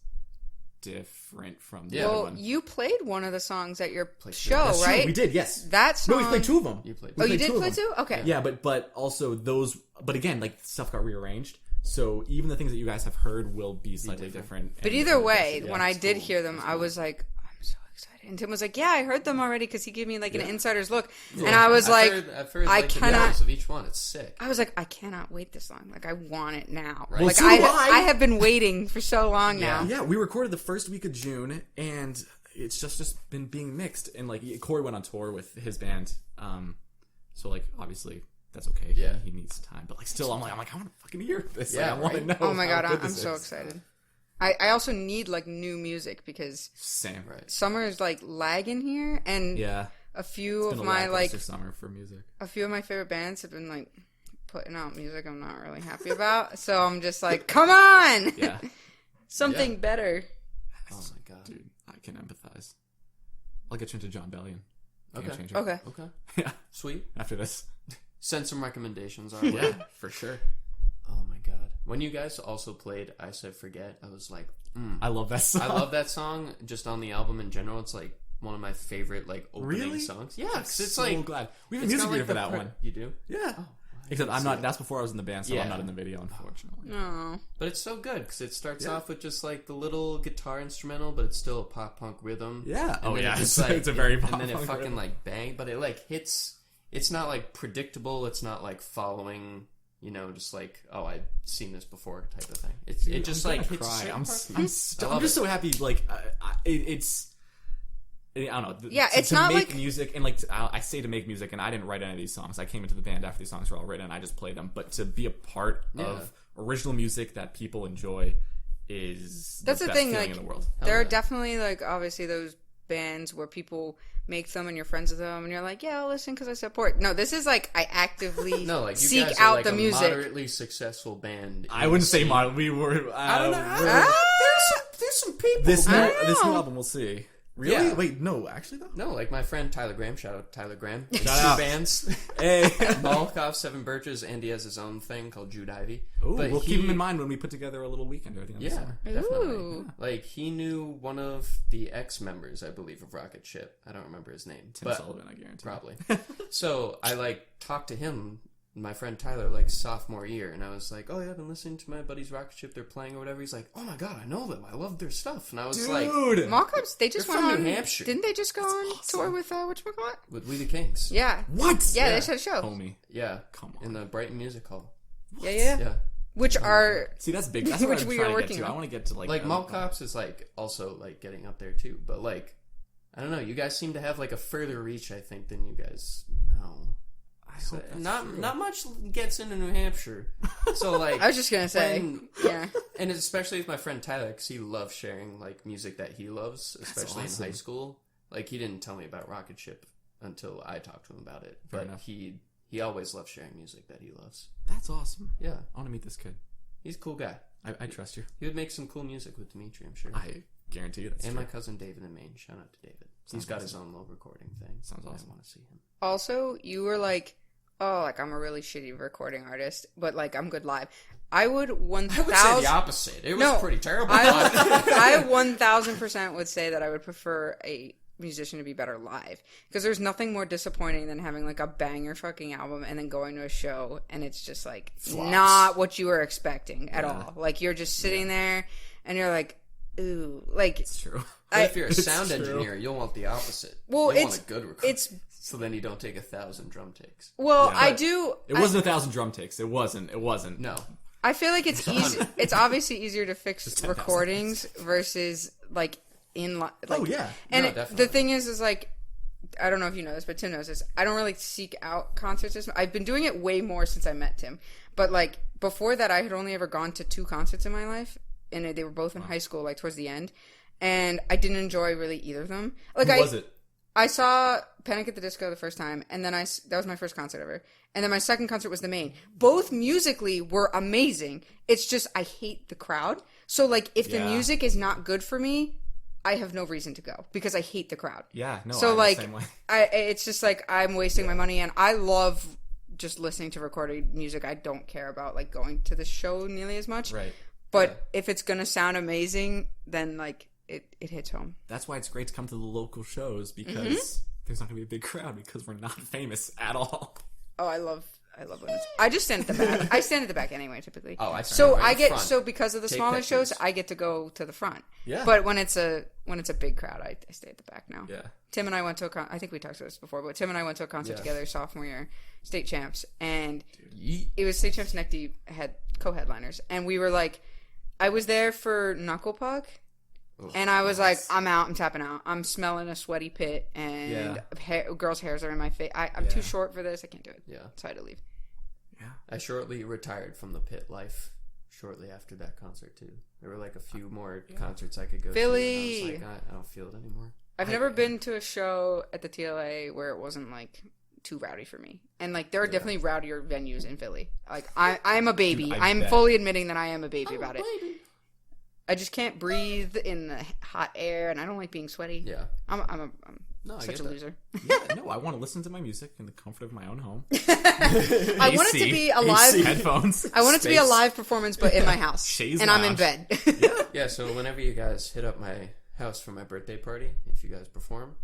different from the other Well, one. you played one of the songs at your Played show, That's true, right? we did, yes. That song. No, we played 2 of them. You played. Oh, you played did 2 of play them. 2? Okay. Yeah, but also those. But again, like stuff got rearranged, so even the things that you guys have heard will be slightly different. But and- either way, yeah, when I it's did cool. hear them, I was like, I'm so excited. And Tim was like, yeah, I heard them already because he gave me like an insider's look. And I was like, I've heard I like, the cannot- names of each one. It's sick. I was like, I cannot wait this long. Like, I want it now. Right. Well, Like, so do I. I have been waiting for so long now. Yeah, we recorded the first week of June, and it's just been being mixed. And like Corey went on tour with his band, so like obviously that's okay. Yeah. he needs time, but like still, I'm like, I want to fucking hear this. Yeah, Like, I want to right. know. Oh my how god, good I'm this so is. excited. I also need like new music because Same, Right. summer is like lagging here, and Yeah, a few it's of been a my like lackluster summer for music. a few of my favorite bands have been like putting out music I'm not really happy about. So I'm just like, come on, Yeah, something Yeah. better. Oh my god. dude, I can empathize. I'll get you into John Bellion. Game Okay. changer. Okay. Okay. Yeah, Sweet. after this. Send some recommendations our way. Yeah, for sure. Oh my god. When you guys also played I Said Forget, I was like, I love that song. I love that song just on the album in general. It's like one of my favorite like opening Really? songs. Yeah, because it's so like glad we have a it's music got, video like, for the that per- one. You do? Yeah. Oh, Except I'm not. That's before I was in the band, so Yeah. I'm not in the video, unfortunately. Oh, But it's so good because it starts Yeah. off with just like the little guitar instrumental, but it's still a pop punk rhythm. Yeah. And Oh then yeah. it just, It's, like, it's a very and pop then it punk fucking rhythm. like bang, but it like hits. It's not like predictable. It's not like following. You know, just like I've seen this before type of thing. It Dude, just I'm like gonna hits. cry. a certain I'm part. I'm love just it. so happy. Like it's. I don't know. Yeah, it's to not make like- music and like I say to make music, and I didn't write any of these songs. I came into the band after these songs were all written, and I just played them. But to be a part of original music that people enjoy is that's the best thing. feeling Like, in the world. there are yeah. definitely like obviously those bands where people make them and you're friends with them and you're like, yeah, I'll listen because I support. No, this is like I actively No, like you seek guys are out like the a music. moderately successful band. I wouldn't say scene. model. We were. I don't know. we're- There's some people. This new, I don't this new know. album, we'll see. Really? Yeah. Wait, no, actually though. No, like my friend Tyler Graham. Shout out Tyler Graham. Two Shout out. bands. Hey. Malkoff, Seven Birches, and he has his own thing called Jude Ivy. Ooh, But we'll he- keep him in mind when we put together a little weekend or anything. Yeah, summer. definitely. Ooh. Like he knew one of the ex-members, I believe, of Rocket Ship. I don't remember his name, Tim but Sullivan, I guarantee. probably. So I like talked to him, my friend Tyler, like sophomore year, and I was like, "Oh yeah, I've been listening to my buddy's Rocket Ship. They're playing or whatever." He's like, "Oh my god, I know them. I love their stuff." And I was like, Dude. Mallcops, they just They're went from on. New Hampshire. Didn't they just go on tour with whatchamacallit? "With We the Kings." Yeah. What? Yeah, Yeah. they had a show. Homie. Yeah, Come on. in the Brighton Music Hall. Yeah. Yeah. Which are See, that's big. That's what Which I'm we trying are to get working to. on. I want to get to Like Mall Cops is like also like getting up there too, but like I don't know. You guys seem to have like a further reach, I think, than you guys know. hope that's Not true. not much gets into New Hampshire, so like I was just gonna say, when- yeah. And especially with my friend Tyler, because he loves sharing like music that he loves, especially in high school. Like he didn't tell me about Rocket Ship until I talked to him about it. Fair But enough. he always loves sharing music that he loves. That's awesome. Yeah, I want to meet this kid. he's a cool guy. I trust you. He would make some cool music with Dimitri, I'm sure. I guarantee you that's and true. my cousin David in Maine. Shout out to David. He's got his own little recording thing. Sounds awesome. I want to see him. Also, you were like, oh, like I'm a really shitty recording artist, but like I'm good live. I would 1,000. I would say the opposite. It was pretty terrible. I 1,000% would say that I would prefer a musician to be better live, because there's nothing more disappointing than having like a banger fucking album and then going to a show and it's just like not what you were expecting at all. Like you're just sitting there and you're like, ooh, like It's true. But if you're a sound engineer, you'll want the opposite. Well, you'll want a good recording. it's so then you don't take 1,000 drum takes. well, Yeah. I do. It wasn't 1,000 drum takes. It wasn't. No. I feel like it's easy. It's obviously easier to fix 10,000. recordings versus like like. Oh, yeah. And No, the definitely. thing is like, I don't know if you know this, but Tim knows this. I don't really seek out concerts. I've been doing it way more since I met Tim. But like before that, I had only ever gone to 2 concerts in my life, and they were both in high school, like towards the end. And I didn't enjoy really either of them. Like Who was it? I saw Panic at the Disco the first time, and then that was my first concert ever. And then my second concert was the Maine. Both musically were amazing. It's just I hate the crowd. So like if the music is not good for me, I have no reason to go because I hate the crowd. Yeah, no. So I'm like the same way. it's just like I'm wasting my money, and I love just listening to recorded music. I don't care about like going to the show nearly as much. Right. But if it's gonna sound amazing, then like it hits home. That's why it's great to come to the local shows because there's not going to be a big crowd because we're not famous at all. Oh, I love when it's, I just stand at the back. I stand at the back anyway, typically. Oh, I stand so right I in get front. so because of the Take smaller pictures. shows, I get to go to the front. Yeah. But when it's a big crowd, I stay at the back now. Yeah. Tim and I went to I think we talked about this before, but Tim and I went to a concert Yeah. together sophomore year, state champs, and Yeet. it was state champs neck deep, had co-headliners, and we were like, I was there for Knuckle Puck. And I was like, I'm out. I'm tapping out. I'm smelling a sweaty pit, and girls' hairs are in my face. I'm too short for this. I can't do it. Yeah. So I had to leave. Yeah. I shortly retired from the pit life shortly after that concert, too. There were like a few more concerts I could go Philly. to. And I was like, I don't feel it anymore. I've never been to a show at the TLA where it wasn't like too rowdy for me. And like there are definitely rowdier venues in Philly. Like I'm a baby. Dude, I'm bet. fully admitting that I am a baby about it. I just can't breathe in the hot air, and I don't like being sweaty. Yeah. I'm No, I such get a that. loser. Yeah, no, I want to listen to my music in the comfort of my own home. I want it to be a live. Headphones. I want it to be a Space. live performance, but in my house, Shays and I'm in Lounge. bed. Yeah, so whenever you guys hit up my house for my birthday party, if you guys perform,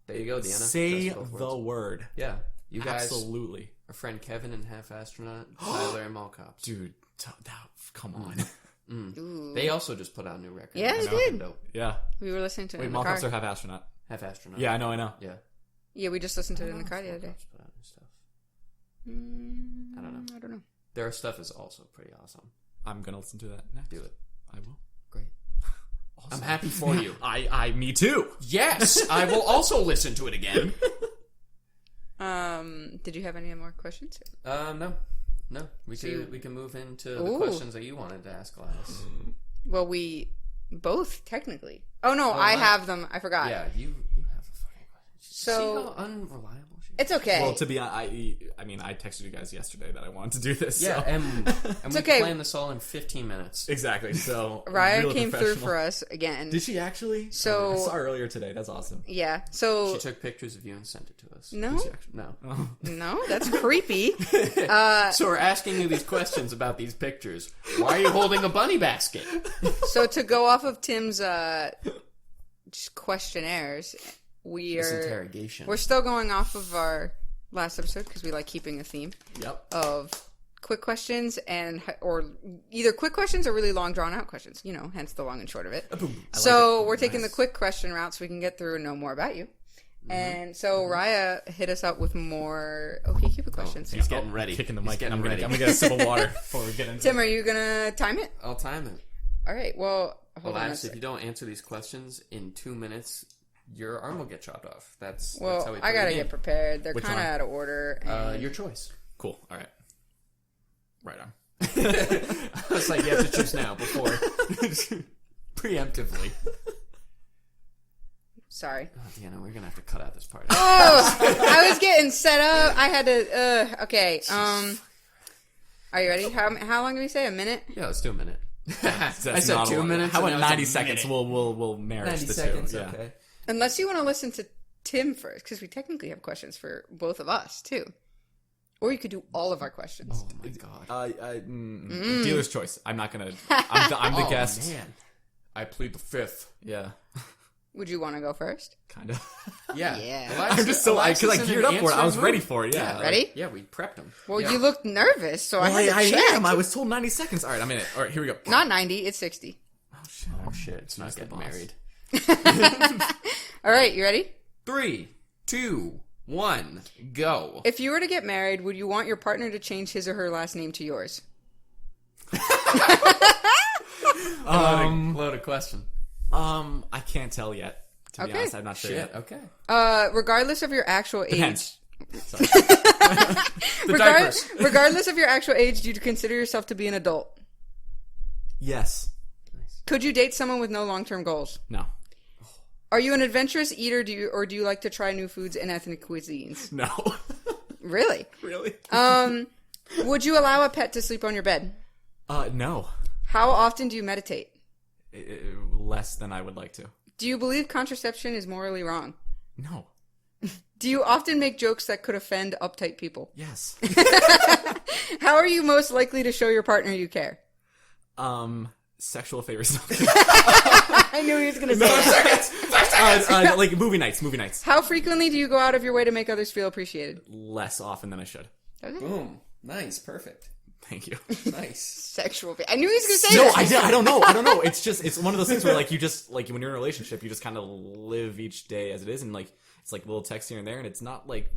there you go, Deanna. Say Just both the words. word. Yeah. You guys, Absolutely. our friend Kevin and Half Astronaut, Tyler and Mall Cops. Dude, come on. Ooh. They also just put out a new record. Yeah, It's they did. fucking dope. Yeah. We were listening to it Wait, in the Mall car. Cops or Half Astronaut? Half Astronaut. Yeah, I know. Yeah. Yeah, we just listened to it in the car the other day. Cops put out new stuff. I don't know. Their stuff is also pretty awesome. I'm going to listen to that next. Do it. I will. Great. Awesome. I'm happy for you. Me too. Yes, I will also listen to it again. Did you have any more questions? No. We can move into the Ooh. questions that you wanted to ask, Elias. Well, we both technically. Oh no, I have them. I forgot. Yeah, you have a fucking question. So- See how unreliable she is? It's okay. Well, to be honest, I mean, I texted you guys yesterday that I wanted to do this. Yeah, so. and we okay. planned this all in 15 minutes. Exactly. So Raya really came through professional. for us again. Did she actually? So- I saw her earlier today. That's awesome. Yeah. So She took pictures of you and sent it to us. no, Did she actually? No. Oh. no, that's creepy. So we're asking you these questions about these pictures. Why are you holding a bunny basket? So to go off of Tim's just questionnaires, This interrogation. we're still going off of our last episode because we like keeping a theme Yep. of quick questions or either quick questions or really long drawn out questions. You know, hence the long and short of it. So we're taking the quick question route so we can get through and know more about you. And so Raya hit us up with more OK Cupid questions. He's getting ready. Kicking the He's mic. getting I'm gonna ready. get a sip of water before we get into Tim, are you gonna time it? I'll time it. All right. Well, hold on. a Elias, sec. if you don't answer these questions in 2 minutes, your arm will get chopped off. That's how Well, we play I gotta the get game. prepared. They're Which kind of one? out of order. And Your choice. Cool. All right. Right on. I was like, you have to choose now before preemptively. Sorry. Oh, Deanna, we're gonna have to cut out this part. Oh, I was getting set up. I had to. Okay. Are you ready? How long did we say? A minute? Yeah, let's do a minute. That's I said not a 2 lot. minutes. How and about now it's 90 a seconds? minute. We'll marriage 90 the seconds. two. Yeah. Okay. Unless you want to listen to Tim first, because we technically have questions for both of us too. Or you could do all of our questions. Oh my god. Dealer's choice. I'm not gonna. I'm the guest. Man. I plead the fifth. Yeah. Would you want to go first? Kind of. Yeah. Yeah. I'm just so because I geared up for it. I was ready for it. Yeah. Ready? Yeah, we prepped him. Well, Yeah. you looked nervous, so I had to I check. am. I was told 90 seconds. All right, I'm in it. All right, here we go. Not 90, it's 60. Oh shit. It's not getting boss. married. All right, you ready? 3, 2, 1, go. If you were to get married, would you want your partner to change his or her last name to yours? Loaded question. I can't tell yet. To be Okay. honest, I'm not sure Shit. yet. Okay. Regardless of your actual age. Depends. Sorry. The diapers. Regardless of your actual age, do you consider yourself to be an adult? Yes. Could you date someone with no long-term goals? No. Are you an adventurous eater, or do you like to try new foods and ethnic cuisines? No. Really? Really? Would you allow a pet to sleep on your bed? No. How often do you meditate? Less than I would like to. Do you believe contraception is morally wrong? No. Do you often make jokes that could offend uptight people? Yes. How are you most likely to show your partner you care? Sexual favors. I knew he was going to say that. Like movie nights. How frequently do you go out of your way to make others feel appreciated? Less often than I should. Okay. Boom. Nice. Perfect. Thank you. Nice. Sexual. I knew he was going to say No, that. I don't know. It's one of those things where like you just like when you're in a relationship, you just kind of live each day as it is, and like it's like little texts here and there, and it's not like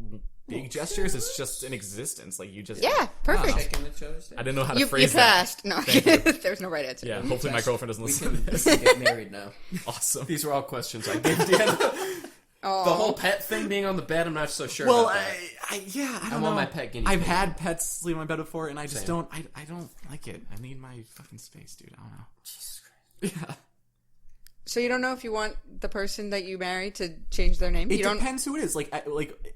big gestures. It's just an existence. Like you just Yeah, perfect. Checking each other's I didn't know how to You phrase passed. that. No, Thank you. there's no right answer. Yeah, hopefully my girlfriend doesn't We listen to can this. get married now. Awesome. These were all questions I gave Deanna. Oh. The whole pet thing being on the bed, I'm not so sure Well, about that. I don't I know. want my pet guinea I've pig. had pets sleep on my bed before, and I just Same. don't. I don't like it. I need my fucking space, dude. I don't know. Jesus Christ. Yeah. So you don't know if you want the person that you marry to change their name? It You don't. depends who it is. Like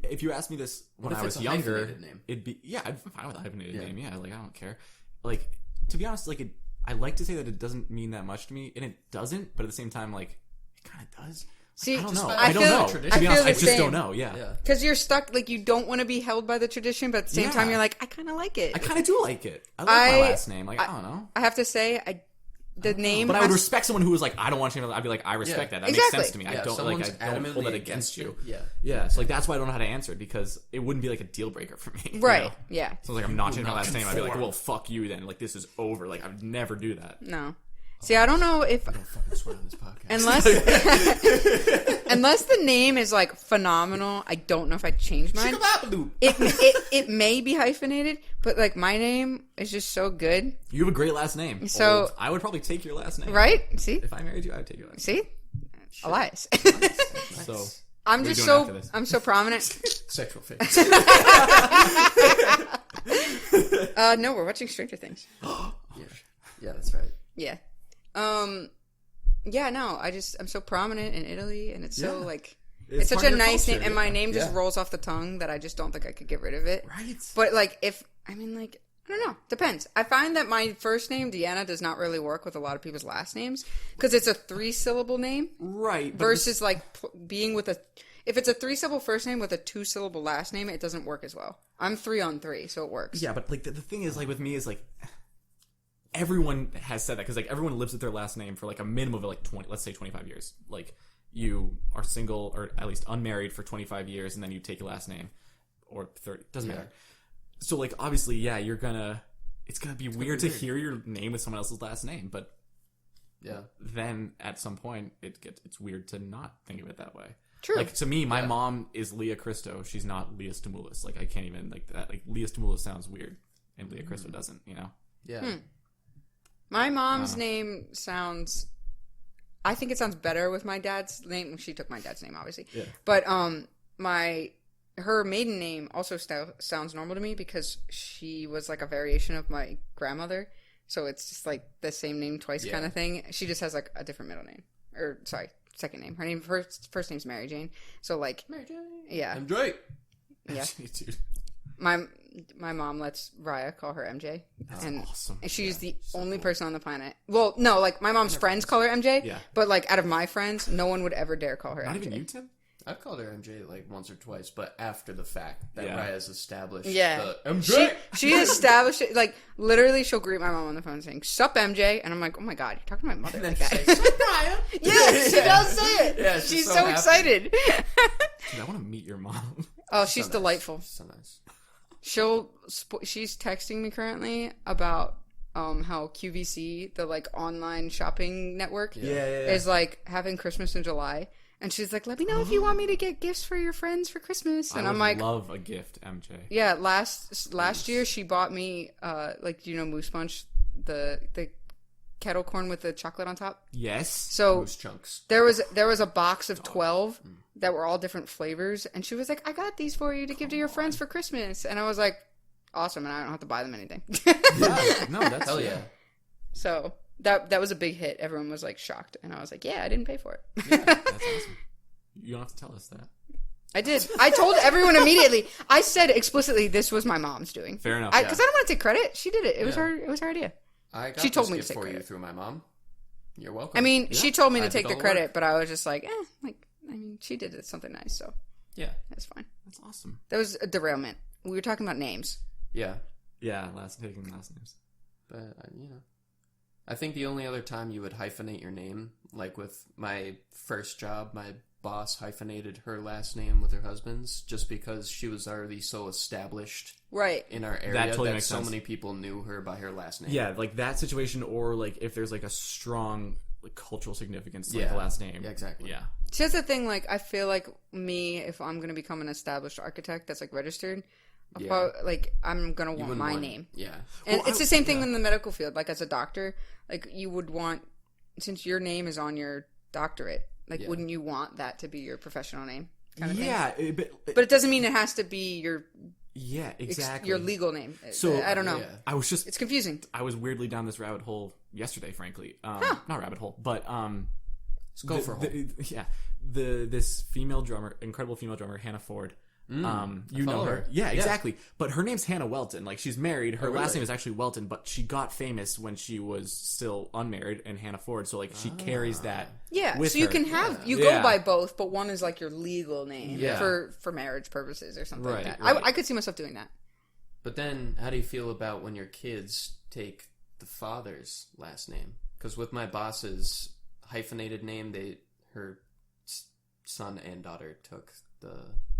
if you asked me this when if I was it's a younger, hyphenated name? it'd be I'm fine with a hyphenated Yeah. name. Yeah, like I don't care. Like to be honest, like I like to say that it doesn't mean that much to me, and it doesn't. But at the same time, like it kind of does. See, I don't know. I I don't feel- know. I To be feel honest, the I just same. don't know. Yeah. Yeah. Because you're stuck, like, you don't want to be held by the tradition, but at the same Yeah. time, you're like, I kind of like it. I kind of do like it. I like my last name. Like I don't know. I have to say, the name. But I would has- respect someone who was like, I don't want to change. I'd be like, I respect that. That Exactly. makes sense to me. Yeah, I don't someone's like. I don't hold that adamantly against you. it. Yeah. Yeah. So like that's why I don't know how to answer it because it wouldn't be like a deal breaker for me. you Right. know? Yeah. So it's like I'm not changing my not last name. I'd be like, conform. well, fuck you then. Like this is over. Like I would never do that. No. See, I don't know if Don't fucking swear on this podcast. unless the name is like phenomenal, I don't know if I'd change mine. It may be hyphenated, but like my name is just so good, You have a great last name. So- Old. I would probably take your last name. right? See, If I married you, I would take your last see, Elias. name. So I'm What are just you doing so after this? I'm so prominent. Sexual fake. No, we're watching Stranger Things. Yeah, that's right. Yeah. Yeah, no, I'm so prominent in Italy, and it's so Yeah. like it's such part a of your nice culture, name, and my yeah. name just Yeah. rolls off the tongue that I just don't think I could get rid of it. Right. But like I don't know, depends. I find that my first name Deanna does not really work with a lot of people's last names because it's a 3-syllable name Right. But versus like being with if it's a 3-syllable first name with a 2-syllable last name, it doesn't work as well. I'm 3 on 3, so it works. Yeah, but like the thing is, like with me, is like everyone has said that because like everyone lives with their last name for like a minimum of like 20, let's say 25 years. Like you are single or at least unmarried for 25 years, and then you take your last name or 30. Doesn't matter. So like obviously, yeah, it's gonna be weird to hear your name with someone else's last name, but Yeah. then at some point it's weird to not think of it that way. True. Like to me, my mom is Leah Christo. She's not Leah Stimulus. Like I can't even like that. Like Leah Stimulus sounds weird, and Leah Christo doesn't. You know. Yeah. My mom's name sounds. I think it sounds better with my dad's name. She took my dad's name, obviously. Yeah. But her maiden name also sounds normal to me because she was like a variation of my grandmother. So it's just like the same name twice kind of thing. She just has like a different middle name. Or, sorry, second name. Her name first name's Mary Jane. So like... Mary Jane. Yeah. I'm Drake. Yeah. Dude. My mom lets Raya call her MJ. That's awesome. And she's the only person on the planet. Well, no, like my mom's friends call her MJ. Yeah. But like out of my friends, no one would ever dare call her Not MJ. even you, Tim? I've called her MJ like once or twice, but after the fact that Raya's established Yeah. the MJ. She established it, like, literally she'll greet my mom on the phone saying, "Sup, MJ?" And I'm like, oh my god, you're talking to my mother. And then like she that. says, "Sup, Raya?" Yeah, she does say it. Yeah, she's so so happy. excited. Dude, I want to meet your mom. Oh, she's So nice. delightful. So nice. She's texting me currently about how QVC, the like online shopping network, is like having Christmas in July. And she's like, let me know if you want me to get gifts for your friends for Christmas. And I I'm like, love a gift, MJ. yeah, last year she bought me like, do you know Moose Punch, the kettle corn with the chocolate on top? Yes. So Moose chunks. there was a box of 12 that were all different flavors, and she was like, I got these for you to give to your friends for Christmas. And I was like, awesome, and I don't have to buy them anything. Yeah, no, that's Hell yeah. So that was a big hit. Everyone was like shocked, and I was like, yeah, I didn't pay for it. That's awesome. You don't have to tell us that. I did. I told everyone immediately. I said explicitly this was my mom's doing. Fair enough. Because I don't want to take credit. She did it. It was her idea. I got She told this me to gift take for you credit. through my mom. You're welcome. I mean, she told me I to did take the all the credit, work. but I was just like, I mean, she did it something nice, so Yeah. that's fine. That's awesome. That was a derailment. We were talking about names. Yeah. Yeah, taking last names. But, I think the only other time you would hyphenate your name, like with my first job, my boss hyphenated her last name with her husband's just because she was already so established Right. in our area That totally that makes so sense. many people knew her by her last name. Yeah, like that situation, or like if there's like a strong like, cultural significance to like, the last name. Yeah, exactly. Yeah. See, that's the thing, like, I feel like me, if I'm going to become an established architect that's, like, registered, like, I'm going to want my name. Yeah. And it's the same thing in the medical field. Like, as a doctor, like, you would want, since your name is on your doctorate, like, wouldn't you want that to be your professional name? Kind of thing? But But it doesn't mean it has to be your exactly. your legal name. So I don't know. Yeah. I was just It's confusing. I was weirdly down this rabbit hole yesterday, frankly. Not rabbit hole, but Let's go for a hole. This female drummer, incredible female drummer, Hannah Ford. You know her. Yeah, exactly. But her name's Hannah Welton. Like, she's married. Her last name is actually Welton, but she got famous when she was still unmarried and Hannah Ford. So, like, she carries that Yeah, with so you her. can have you Yeah. go by both, but one is like your legal name Yeah. for marriage purposes or something like Right, that. right. I could see myself doing that. But then, how do you feel about when your kids take the father's last name? Because with my boss's hyphenated name, her son and daughter took the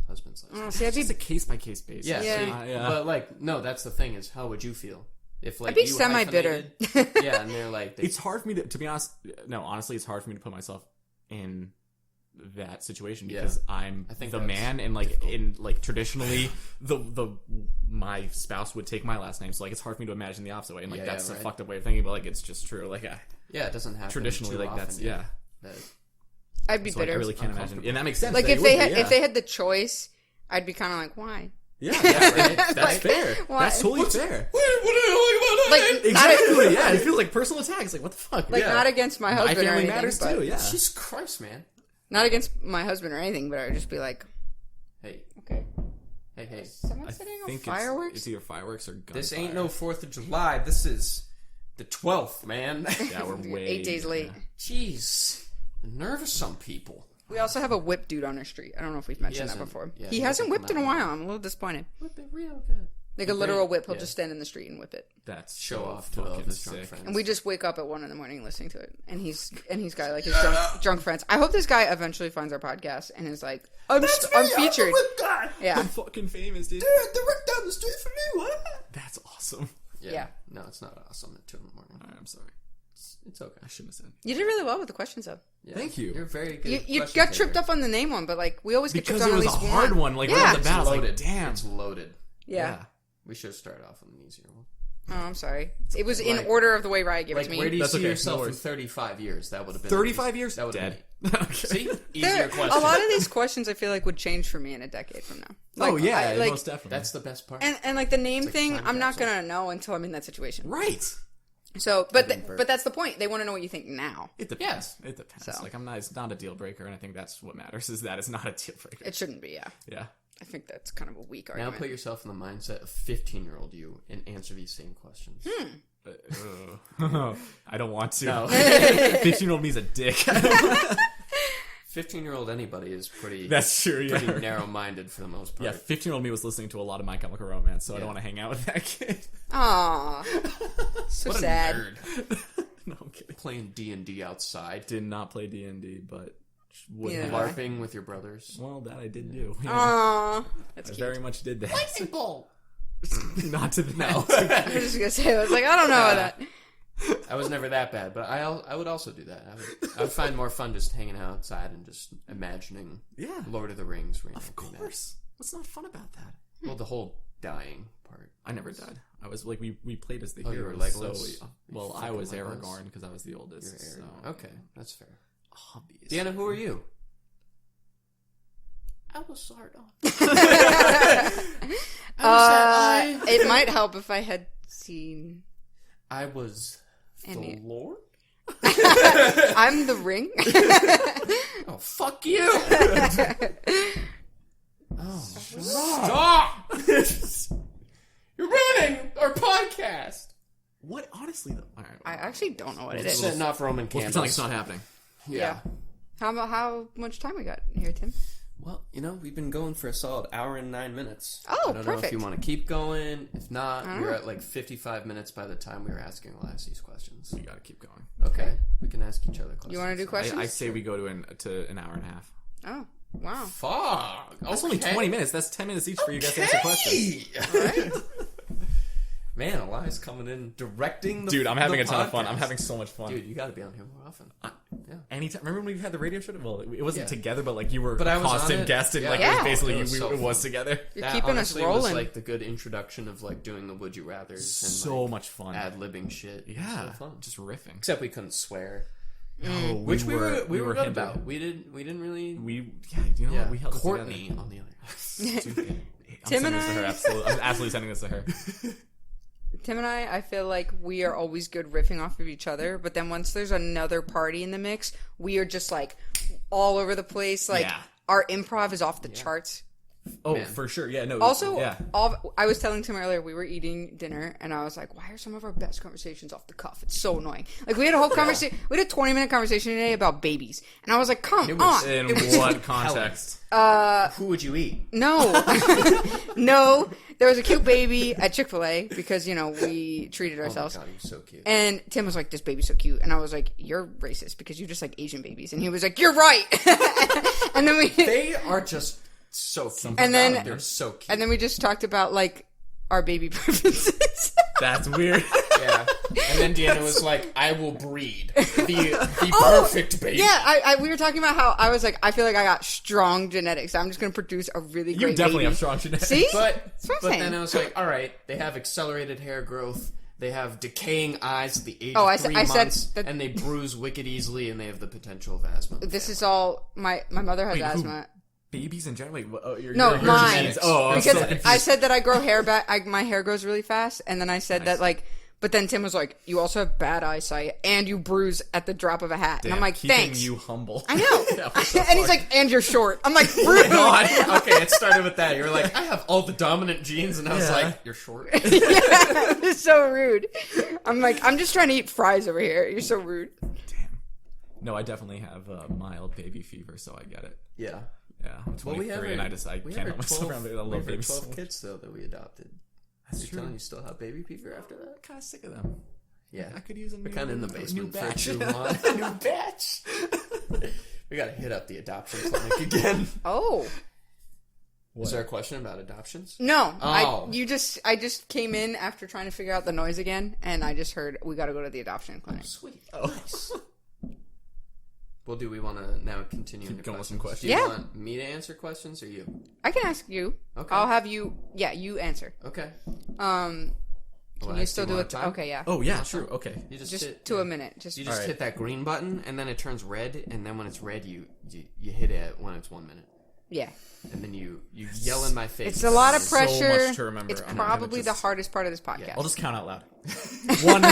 husband's last name. See, It's just a case-by-case basis. Yeah, Yeah. but like, no, that's the thing is, how would you feel if like I'd be you semi-bitter. hyphenated- yeah, and they're like, It's hard for me to be honest. No, honestly, it's hard for me to put myself in that situation because I'm I think the that's man, and like in like traditionally, my spouse would take my last name. So like, it's hard for me to imagine the opposite way, and like that's a right. fucked up way of thinking, but like it's just true. Like, yeah, it doesn't happen traditionally, too like often, that's that- I'd be So like, bitter. I really can't imagine, and that makes sense. Like that if it they would had be, if they had the choice, I'd be kind of like, why? yeah, right? That's Like, fair. why? That's totally fair. What do you like about that? Like Exactly. Yeah, it feels like personal attacks. Like, what the fuck? like yeah. not against my My husband or family anything, matters but too. Yeah. Jesus Christ, man. not against my husband or anything, but I'd just be like, Hey, okay, hey. someone I setting off think fireworks. It's either fireworks or gunfire. This ain't no 4th of July. This is the 12th, man. Yeah, we're way 8 days late. yeah. Jeez. The nerve of some people. We also have a whip dude on our street. I don't know if we've mentioned that hasn't- before. yeah, he he hasn't hasn't whipped in a come out. while. I'm a little disappointed. Whip it real good. Like a literal whip. He'll yeah. just stand in the street and whip it. That's Show so off to all of fucking his drunk sick. friends. And we just wake up at 1 a.m. listening to it. And he's got like his drunk friends. I hope this guy eventually finds our podcast and is like, I'm featured. Yeah. I'm fucking famous, dude. the whip down the street from me. What? That's awesome. Yeah. No, it's not awesome at 2 in the morning. Alright, I'm sorry. It's okay. I shouldn't have said. You did really well with the questions though. Yeah. Thank you. You're very good. You question got tripped taker. up on the name one, but like we always get Because tripped it on was at a least hard one. one. Like Yeah. right off the bat, I was Loaded. like, damn. It's loaded. Yeah. We should start off with an easier one. Oh, I'm sorry. It was in order of the way Ryan gave it to me. Where do you That's see okay, yourself no in worries. 35 years? That would have been 35 years? That would have Dead. been. Okay. See, easier question. A lot of these questions I feel like would change for me in a decade from now. Like, Oh, yeah, I- like, most definitely. That's the best part. and like the name like thing, time I'm not capsule. gonna know until I'm in that situation. Right. So, but that's the point. They want to know what you think now. It depends. Yeah. It depends. So. Like, it's not a deal breaker, and I think that's what matters, is that it's not a deal breaker. It shouldn't be. Yeah, Yeah. I think that's kind of a weak Now argument. put yourself in the mindset of 15-year-old you and answer these same questions. I don't want to. No. 15-year-old me's a dick. 15-year-old anybody is pretty That's true, yeah. pretty narrow-minded for the most part. Yeah, 15-year-old me was listening to a lot of My Chemical Romance, so I Yeah. don't want to hang out with that kid. Aw, so What a sad. nerd. No, I'm kidding. Playing D&D outside. Did not play D&D, but would Yeah. have. LARPing with your brothers. Well, that I did do. Yeah. Aw, that's I cute. very much did that. Lightning bolt! Not to the no. I was just gonna say, I was like, I don't know about that. I was never that bad, but I would also do that. I would find more fun just hanging out outside and just imagining Yeah, Lord of the Rings. of course. What's not fun about that? Well, the whole dying part. I never died. I was like, we played as the Oh, you heroes. were so Legolas? well, I Fucking was Legolas. Aragorn because I was the oldest. You're Aragorn. So Okay, that's fair. obviously. Deanna, who are you? I was Sardon. It might help if I had seen. I was the Any- Lord? I'm the ring. Oh, fuck you! Oh, stop! You're ruining our podcast! What? Honestly, though. All right. I actually don't know what it It's is. setting off Roman Well, candles. it's not like it's not happening. Yeah. How much time we got here, Tim? Well, we've been going for a solid hour and 9 minutes. Oh, I don't know if perfect. you want to keep going. If not, I don't we were know. at like 55 minutes by the time we were asking Elias these questions. You got to keep going. Okay, we can ask each other questions. You want to do questions? I say we go to an hour and a half. Oh, wow. Fuck! That's only 20 minutes. That's 10 minutes each for you guys to answer questions. Alright. Man, Elias coming in directing the Dude, I'm having the a ton of fun. podcast. I'm having so much fun. Dude, you gotta be on here more often. Yeah. Anytime. Remember when we had the radio show? Well, it wasn't Yeah. together, but like you were But I a was on constant it. guest, and Yeah. like Yeah. it was basically It was so it was fun. together. You're That keeping us honestly rolling. was like the good introduction of like doing the Would You Rathers and So like, much fun. ad-libbing shit. It was Yeah, so fun. just riffing. Except we couldn't swear. No, Which we were good hindered. about. We didn't really You know yeah. what? We held Courtney it together. on the other Stupid. I'm Tim sending and this to her. I- Absolutely, I'm absolutely sending this to her. Tim and I feel like we are always good riffing off of each other, but then once there's another party in the mix, we are just like all over the place. Like Yeah. our improv is off the charts. Oh, Man. for sure. Yeah, no. Also, yeah. I was telling Tim earlier, we were eating dinner, and I was like, why are some of our best conversations off the cuff? It's so annoying. Like, we had a whole conversation, we had a 20-minute conversation today about babies, and I was like, come on. In what context? Who would you eat? No. No. There was a cute baby at Chick-fil-A because, we treated ourselves. Oh my god, he's so cute. And Tim was like, this baby's so cute. And I was like, you're racist because you just like Asian babies. And he was like, you're right. And then They are just so cute. And then- they're so cute. we just talked about like our baby preferences. That's weird. Yeah. And then Deanna was like, I will breed the perfect baby. Yeah, we were talking about how I was like, I feel like I got strong genetics. I'm just going to produce a really great You definitely baby. have strong genetics. See? But That's what I'm but saying. then I was like, all right, they have accelerated hair growth. They have decaying eyes at the age Oh, of 3 I said months, that- and they bruise wicked easily, and they have the potential of asthma. This is all, my mother has Wait, who? asthma. Babies in general. Wait, No, your mine. genetics. Oh, I'm Because so confused. I said that I grow hair back, my hair grows really fast. And then I said that like, but then Tim was like, you also have bad eyesight and you bruise at the drop of a hat. And I'm like, keeping thanks. you humble. I know. That was so And he's funny. like, and you're short. I'm like, rude. Okay, it started with that. You were like, I have all the dominant genes, and I was Yeah. like, you're short. Yeah, it's so rude. I'm like, I'm just trying to eat fries over here. You're so rude. Damn. No, I definitely have mild baby fever, so I get it. Yeah. Yeah, I'm 23 and I just can't help myself around it. I love babies. 12 kids though that we adopted. That's You're true. telling you still have baby fever after that? I'm kind of sick of them. Yeah. I could use a new, We're kind of in the new basement for batch. too long. New batch. We gotta hit up the adoption clinic again. Oh. Is there a question about adoptions? No. Oh. I just came in after trying to figure out the noise again, and I just heard we got to go to the adoption clinic. Sweet. Oh, nice. Well, do we want to now continue into going with questions? some questions. Do you Yeah. want me to answer questions or you? I can ask you. Okay. I'll have you. Yeah, you answer. Okay. Can you still do it? Okay, yeah. Oh yeah, true. Okay. You Just hit, to a minute. Just You just hit that green button, and then it turns red, and then when it's red, you hit it when it's 1 minute. Yeah. And then you yell in my face. It's a lot of So pressure. much to remember. It's I'm probably gonna the hardest part of this podcast. I'll just count out loud. 1, 2,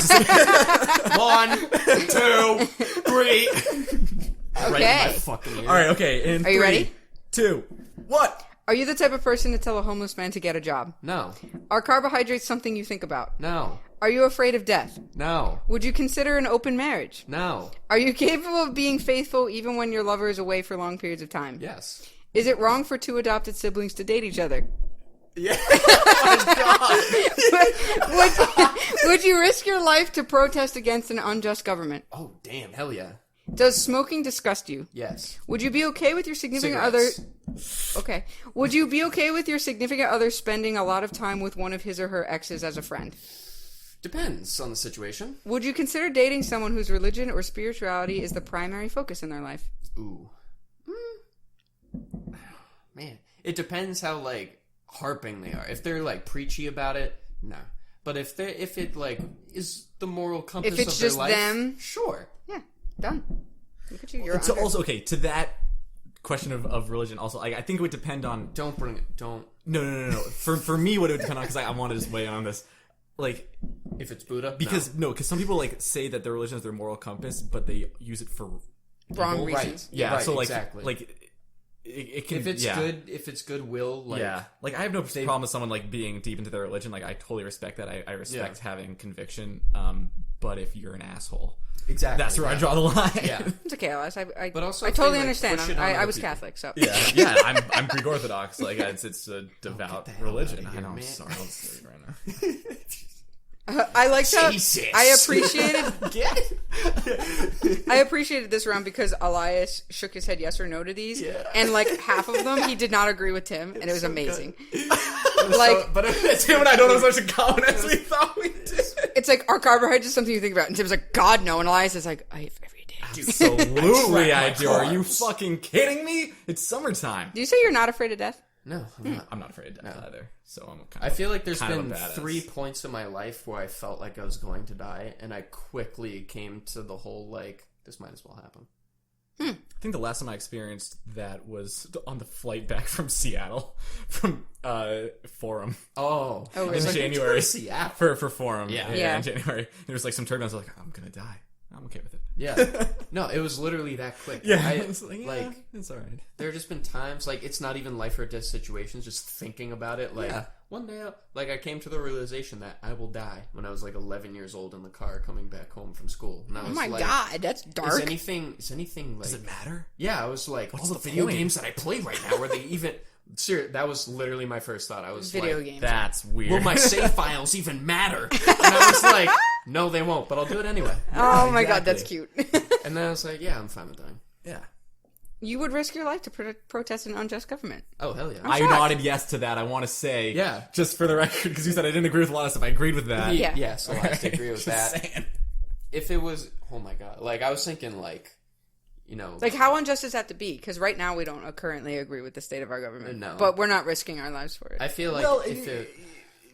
3. Okay. Right in my fucking ear. All right. Okay. Are you ready? 2. What? Are you the type of person to tell a homeless man to get a job? No. Are carbohydrates something you think about? No. Are you afraid of death? No. Would you consider an open marriage? No. Are you capable of being faithful even when your lover is away for long periods of time? Yes. Is it wrong for two adopted siblings to date each other? Yeah. Oh Would you risk your life to protest against an unjust government? Oh, damn. Hell yeah. Does smoking disgust you? Yes. Would you be okay with your significant Cigarettes. other... Okay. Would you be okay with your significant other spending a lot of time with one of his or her exes as a friend? Depends on the situation. Would you consider dating someone whose religion or spirituality is the primary focus in their life? Ooh. Man. It depends how, like, harping they are. If they're, like, preachy about it, no. But if it, like, is the moral compass If it's of their just life, them... sure. Yeah. Done. Look at you. You're So under. also, okay, to that question of religion, also, I think it would depend on... Don't bring it. Don't. No. For me, what it would depend on, because I want to just weigh in on this. Like, If it's Buddha, because some people like say that their religion is their moral compass, but they use it for Wrong evil. reasons. Right. Yeah, Right, so like, exactly. like it can. If it's yeah. good, if it's goodwill, like Yeah, like I have no problem with someone like being deep into their religion. Like I totally respect that. I respect having conviction. But if you're an asshole, exactly, that's where I draw the line. Yeah. It's okay, Elias. But also I if they, totally like, understand. push it on I other was people. Catholic, so... yeah. I'm Greek Orthodox. Like it's a devout get the hell religion. outta I here, know. I'm man. sorry. I'll just leave right now. I liked how Jesus. I appreciated this round because Elias shook his head yes or no to these, and like half of them he did not agree with Tim, and it was amazing. But Tim and I don't have such a common as we thought we did. It's like, are carbohydrates something you think about? And Tim's like, God, no. And Elias is like, I have every day. Absolutely, I do. Are you carbs. fucking kidding me? It's summertime. Do you say you're not afraid of death? No, I'm not. I'm not afraid of death either. So I'm kind of. I feel like there's kind of been a badass. 3 points in my life where I felt like I was going to die, and I quickly came to the whole, like, this might as well happen. I think the last time I experienced that was on the flight back from Seattle, from Forum. Oh, really? In like, January. Seattle. For Forum. Yeah. In January. There was like some turbulence. I was like, I'm gonna die. I'm okay with it. Yeah. No, it was literally that quick. I was like, it's alright. There have just been times, like, it's not even life or death situations, just thinking about it. Like, one day, I came to the realization that I will die when I was, like, 11 years old in the car coming back home from school. And I was Oh my like, God, that's dark. Is anything, like... Does it matter? Yeah, I was like, what's the the video point? games that I play right now? Are they even... Seriously, that was literally my first thought. I was Video like, games. That's weird. will my save files even matter? And I was like, no, they won't, but I'll do it anyway. Oh my God, exactly. that's cute. And then I was like, yeah, I'm fine with dying. Yeah. You would risk your life to protest an unjust government. Oh, hell yeah. I shocked. nodded yes to that. I want to say, Yeah. just for the record, because you said I didn't agree with a lot of stuff. I agreed with that. Yeah. Yes, I have to agree with Just that. saying. If it was, oh my God. Like, I was thinking, like, you know... Like, how unjust does that have to be? Because right now we don't currently agree with the state of our government. No. But we're not risking our lives for it. I feel like Well, if it...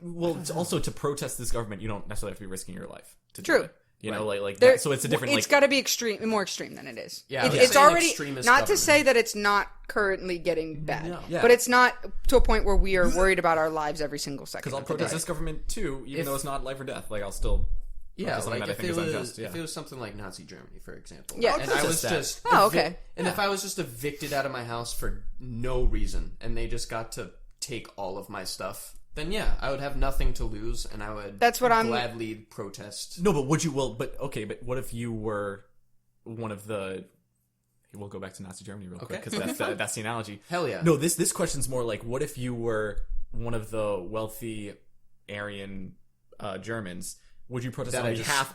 Well, it's also to protest this government, you don't necessarily have to be risking your life. To do True. it. You know, like There- that, so it's a different. It's got to be more extreme than it is. Yeah, I was it's saying already extremist not to government. say that it's not currently getting bad, Yeah. but it's not to a point where we are worried about our lives every single second. Because I'll of the protest day. this government too, even If- though it's not life or death. Like I'll still. Yeah, something like that I if think it, is was, unjust, yeah. if it was something like Nazi Germany, for example. Yeah. And I was protest that. just... Oh, okay. And if I was just evicted out of my house for no reason, and they just got to take all of my stuff, then yeah, I would have nothing to lose, and I would That's what I'm- gladly protest. No, but would you? Well, but okay, but what if you were one of the? We'll go back to Nazi Germany real quick because that's the analogy. Hell yeah. No, this question's more like, what if you were one of the wealthy Aryan Germans? Would you protest That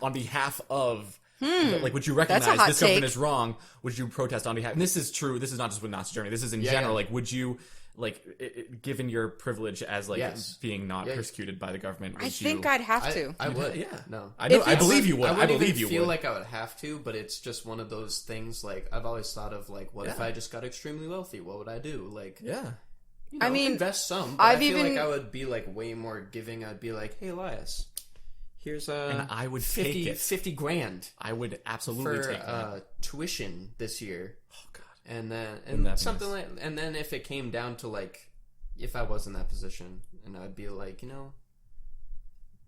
on behalf of? Like, would you recognize That's a hot this government take. is wrong? Would you protest on behalf? And this is true. This is not just with Nazi Germany. This is in general. yeah. Like, would you? Like, given your privilege as like Yes. being not Yeah. persecuted by the government, would I think you, I'd have to. I would. Yeah. No. I know. If I it's- believe you would. I I wouldn't believe even you feel would. like I would have to, but it's just one of those things. Like I've always thought of, like, what if Yeah. I just got extremely wealthy? What would I do? Like, Yeah. you know, I mean, invest some. But I've I feel even- like I would be like way more giving. I'd be like, hey, Elias, here's and I would 50, take it. 50 grand I would absolutely for take that. tuition this year. Oh God. And then Wouldn't that be something nice? like, and then if it came down to like, if I was in that position, and I'd be like,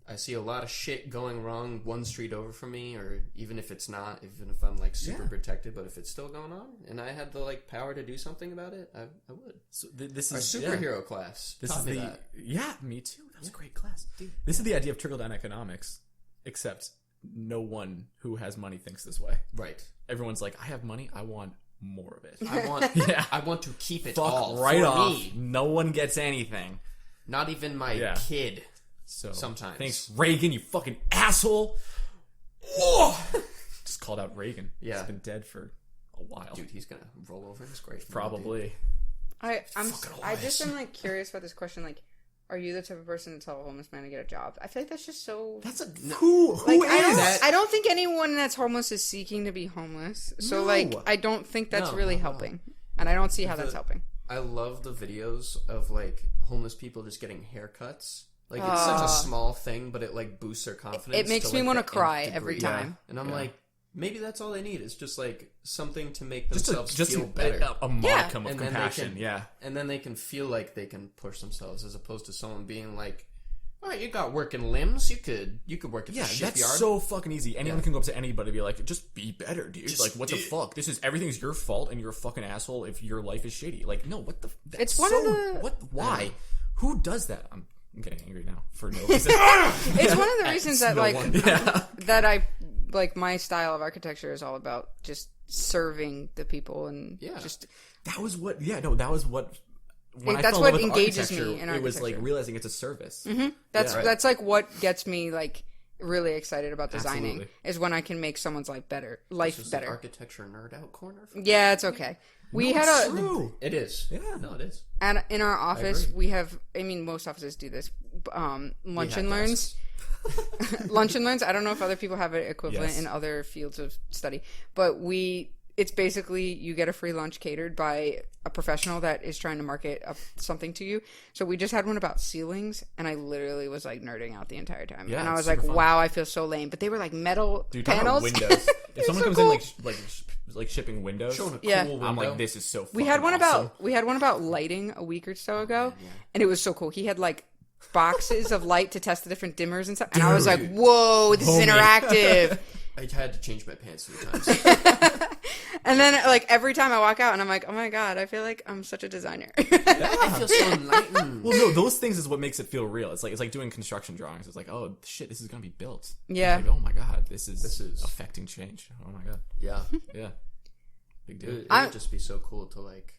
I see a lot of shit going wrong one street over from me, or even if it's not, even if I'm like super protected, but if it's still going on, and I had the like power to do something about it, I would. So this Our is superhero class. This taught is me the that. yeah, me too. That was a great class. Dude. This is the idea of trickle down economics, except no one who has money thinks this way. Right. Everyone's like, I have money, I want more of it. I want. Yeah. I want to keep it Fuck all right for off. me. No one gets anything. Not even my kid. So Sometimes. thanks, Reagan, you fucking asshole. Oh! Just called out Reagan. Yeah. He's been dead for a while. Dude, he's gonna roll over in his grave. Probably. I Fucking just am like curious about this question. Like, are you the type of person to tell a homeless man to get a job? I feel like that's just so. That's a who Like, is that? I don't think anyone that's homeless is seeking to be homeless. So No. like, I don't think that's No, really no, no. helping, and I don't see how that's helping. I love the videos of like homeless people just getting haircuts. Like it's such a small thing, but it like boosts their confidence. It makes to, me like, want to the cry nth every degree. time. And I'm like, maybe that's all they need is just like something to make Just themselves feel a, better. a modicum of And then they compassion. can- And then they can feel like they can push themselves, as opposed to someone being like, "All right, you got working limbs. You could work at the shipyard." That's so fucking easy. Anyone can go up to anybody and be like, just be better, dude. Just like, what the fuck? Everything's your fault and you're a fucking asshole if your life is shitty. Like, no, what the... It's one of the- What? Why? Who does that? I'm getting angry now for no reason. It's one of the reasons that No like one. Yeah. that I like my style of architecture is all about just serving the people and just That was what... Yeah, no, that was what... When I that's fell in what love with engages me architecture, in it was like architecture. realizing it's a service. that's like what gets me like really excited about designing Absolutely. is when I can make someone's life better. This is the architecture nerd out corner. Yeah, it's okay. We had It's a true. It is. Yeah. No, it is. and in our office agree. we have. I mean, most offices do this. Lunch and have learns. Lunch and learns. I don't know if other people have it equivalent Yes. in other fields of study, but it's basically you get a free lunch catered by a professional that is trying to market something to you. So we just had one about ceilings, and I literally was like nerding out the entire time. Yeah, and I it's was like, super fun. wow, I feel so lame. But they were like metal Dude, talking about panels. windows. If someone so cool. cool. in like shipping windows, Showing a Yeah. cool window. I'm like, this is so fucking We had one awesome. about lighting a week or so ago, and it was so cool. He had like boxes of light to test the different dimmers and stuff, and I was like, "Whoa, this is interactive!" I had to change my pants 3 times. And then like every time I walk out, and I'm like, "Oh my god, I feel like I'm such a designer." I feel so enlightened. Well, no, those things is what makes it feel real. It's like doing construction drawings. It's like, oh shit, this is gonna be built. Yeah. It's like, oh my god, this is is- affecting change. Oh my god. Yeah. Yeah. Big deal. It would just be so cool to like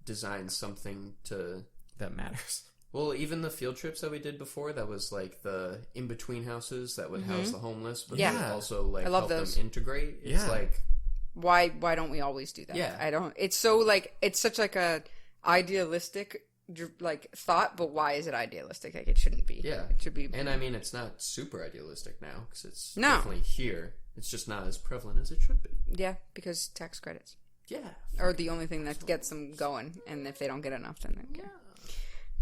design something to. That matters. Well, even the field trips that we did before, that was like the in-between houses that would house the homeless, but Yeah. would also like I love help those. them integrate. It's Yeah. like Why don't we always do that? Yeah. I don't. It's so like it's such like a idealistic like thought, but why is it idealistic? Like it shouldn't be. Yeah. It should be. And I mean, it's not super idealistic now because it's No. definitely here. It's just not as prevalent as it should be. Yeah, because tax credits Yeah. are the only thing that gets them going, and if they don't get enough, then they yeah.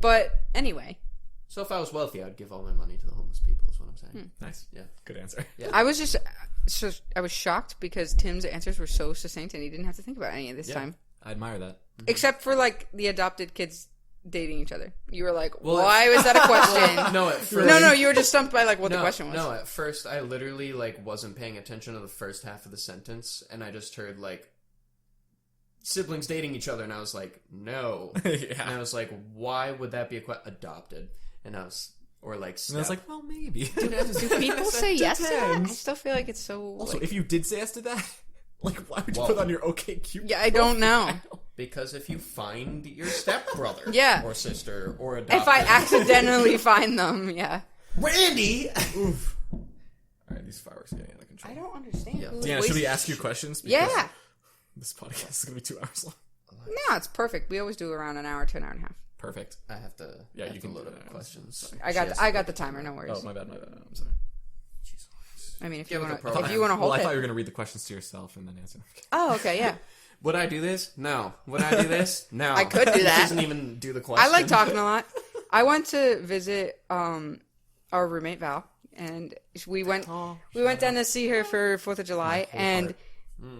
But anyway, So if I was wealthy, I'd give all my money to the homeless people. Is what I'm saying. Nice. Yeah. Good answer. Yeah. I was shocked because Tim's answers were so succinct, and he didn't have to think about any of this time, I admire that. except for like the adopted kids dating each other. You were like, Well, why was that a question? No, at first, No, you were just stumped by like what the question was. No, at first I literally like wasn't paying attention to the first half of the sentence, and I just heard like siblings dating each other, and I was like, no. And I was like, why would that be adopted? And I was, or like, And I was like, well, maybe. Do people say yes to that? I Depends. still feel like it's so. Also, like, if you did say yes to that, like, why would you Well- put on your OK Cupid? yeah, I don't know. because if you find your stepbrother, Yeah. or sister, or adopted, If I accidentally find them, yeah. Randy, Oof. All right, these fireworks are getting out of control. I don't understand. Yeah. Who Deanna, should we wastes- ask you questions? Because Yeah. This podcast is going to be 2 hours long. No, it's perfect. We always do around an hour to an hour and a half. Perfect. I have to. Yeah, I have you to can load do up that. questions. I got the timer. No worries. Oh, my bad. I'm sorry. I mean, if Yeah, you with want the to, program. if you want to Well, hold I thought it. you were going to read the questions to yourself and then answer them. Oh, okay, yeah. Would I do this? No. Would I do this? No. I could do that. Doesn't even do the question. I like talking a lot. I went to visit our roommate Val and we went down to see her for 4th of July, and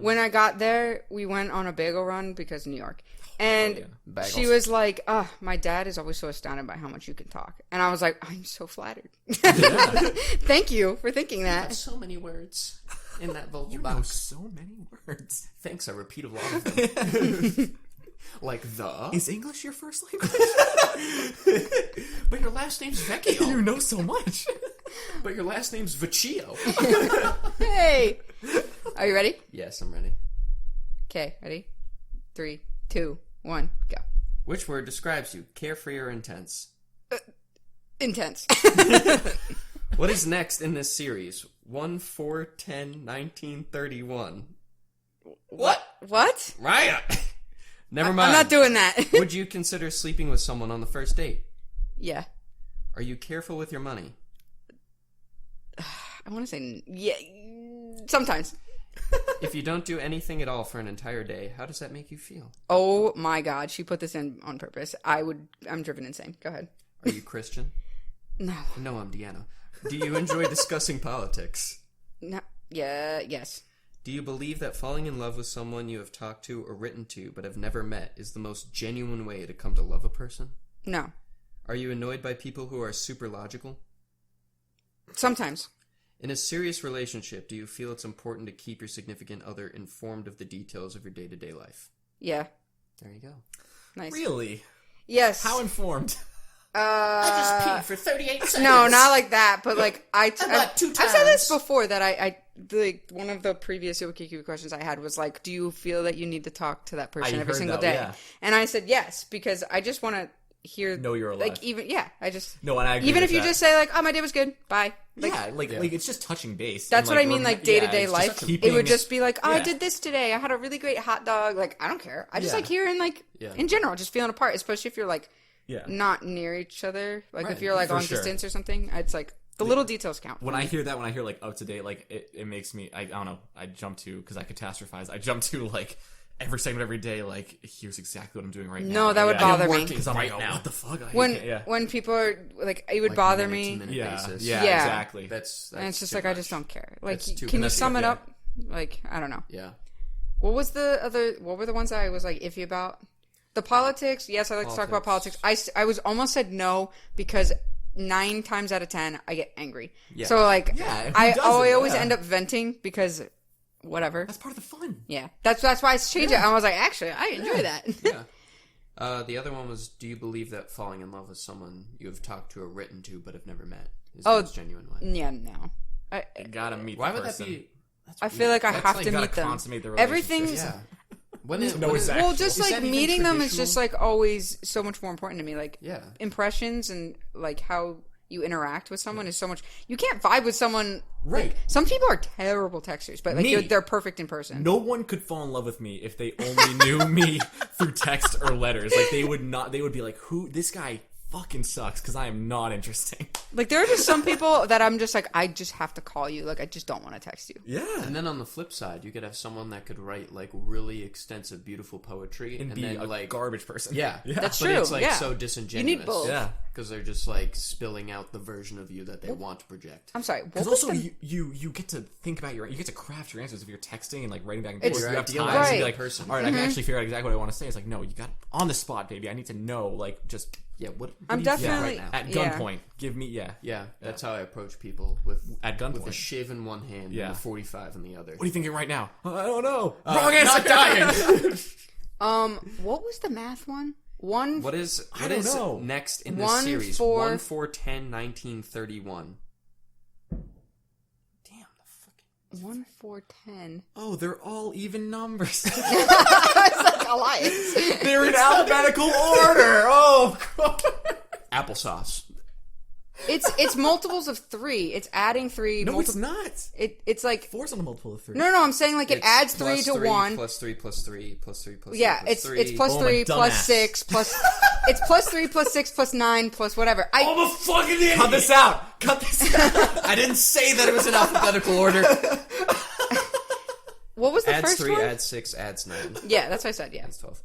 when I got there, we went on a bagel run because New York. And she was like, "Oh, my dad is always so astounded by how much you can talk." And I was like, "I'm so flattered." Thank you for thinking that. Have so many words in that vocal You box. know so many words. Thanks, I repeat a lot of them. Like Is English your first language? But your last name's Vecchio. You know so much. But your last name's Vecchio. Hey, are you ready? Yes, I'm ready. Okay, ready? 3, 2, 1, go. Which word describes you, carefree or intense? Intense. What is next in this series? 1, 4, 10, 19, 31. What? What? Raya! Never mind. I'm not doing that. Would you consider sleeping with someone on the first date? Yeah. Are you careful with your money? I want to say, yeah, sometimes. If you don't do anything at all for an entire day, how does that make you feel? Oh my God, she put this in on purpose. I'm driven insane. Go ahead. Are you Christian? No. No, I'm Deanna. Do you enjoy discussing politics? No. Yeah, yes. Do you believe that falling in love with someone you have talked to or written to but have never met is the most genuine way to come to love a person? No. Are you annoyed by people who are super logical? Sometimes. In a serious relationship, do you feel it's important to keep your significant other informed of the details of your day-to-day life? Yeah. There you go. Nice. Really? Yes. How informed? I just peed for 38 seconds. No, not like that, but like I've two said this times. before that one of the previous Yokiki questions I had was like, do you feel that you need to talk to that person every heard single that, day? yeah. And I said yes, because I just want to hear Know you're alive. Like even I just No, and I agree even with if you that. just say like, oh, my day was good, bye. Like, like it's just touching base. that's and, what I mean, like day-to-day it's just life. keeping It would just be like, oh, I yeah. did this today. I had a really great hot dog. Like, I don't care. I just Yeah. like hearing like Yeah. in general, just feeling apart, especially if you're like Yeah. not near each other. Like Right, if you're like for on sure. distance or something, it's like the little details count. When I hear that, when I hear like up to date, like it makes me, I don't know, I jump to, because I catastrophize, I jump to like every segment every day, like here's exactly what I'm doing right now. No, that would Yeah. bother me. Because I'm right like, now. oh, what the fuck? When people are like, it would Like bother minute-to-minute me, yeah, basis. yeah, Yeah. exactly. That's and it's just too like I much. just don't care. Like, That's too can you much. sum it Yeah. up? Like, I don't know. Yeah. What was the other? What were the ones that I was like iffy about? The politics. Yes, I like to talk about politics. I was almost said no because 9 times out of 10 I get angry. Yeah. So like, Yeah, who I doesn't? always Yeah. end up venting because whatever. That's part of the fun. Yeah, that's why I changed it. I was like, actually, I enjoy that. Yeah. The other one was, do you believe that falling in love with someone you have talked to or written to but have never met is Oh, the most genuine way? Yeah, no. You gotta meet Why the would person. that be? That's I feel like I That's have like to gotta meet them. consummate the relationship. Everything's Yeah. When is, No, when is- exactly. well, just Is like that even meeting them is traditional? just like always so much more important to me. Like Yeah. impressions and like how you interact with someone is so much. You can't vibe with someone. Right. Like, some people are terrible texters, but like Me. they're perfect in person. No one could fall in love with me if they only knew me through text or letters. Like they would not. They would be like, "Who? This guy fucking sucks," because I am not interesting. Like there are just some people that I'm just like, I just have to call you. Like I just don't want to text you. Yeah. And then on the flip side, you could have someone that could write like really extensive, beautiful poetry, And and be then a like garbage person. yeah, That's but true, it's like yeah. so You disingenuous. need both. Yeah. because they're just like spilling out the version of you that they want to project. I'm sorry. What Because was also the... you get to think about you get to craft your answers if you're texting and like writing back and It's- forth. You have Your time ideal to be Right. like, person. all right, I can actually figure out exactly what I want to say. It's like, no, you got on the spot, baby. I need to know, like, just Yeah, what I'm do you feel definitely- right now? at Yeah. gunpoint. Give me, Yeah, that's how I approach people with At gunpoint. with a shiv in one hand Yeah. and a 45 in the other. What are you thinking right now? I don't know. Wrong answer. Not dying. What was the math one? One. What is I don't know. next in this 1, series? 4 1, 4, 10, 19, 31. Damn the fucking 1, 4, 10. Oh, they're all even numbers. It's like Elias. They're in alphabetical order. Oh, God. applesauce. It's multiples of 3. It's adding 3. No, it's not. It's like 4's on a multiple of 3. no. I'm saying like it It's adds 3 plus to 3, 1. Plus 3, plus 3, plus 3, plus 3, Yeah, plus it's 3. it's plus Oh, 3 my plus dumbass. 6 plus it's plus 3 plus 6 plus 9 plus whatever. I'm a fucking idiot! Cut this out. Cut this out. I didn't say that it was in alphabetical order. What was the Adds first 3, one? adds 6, adds 9. Yeah, that's what I said. Yeah. Adds 12.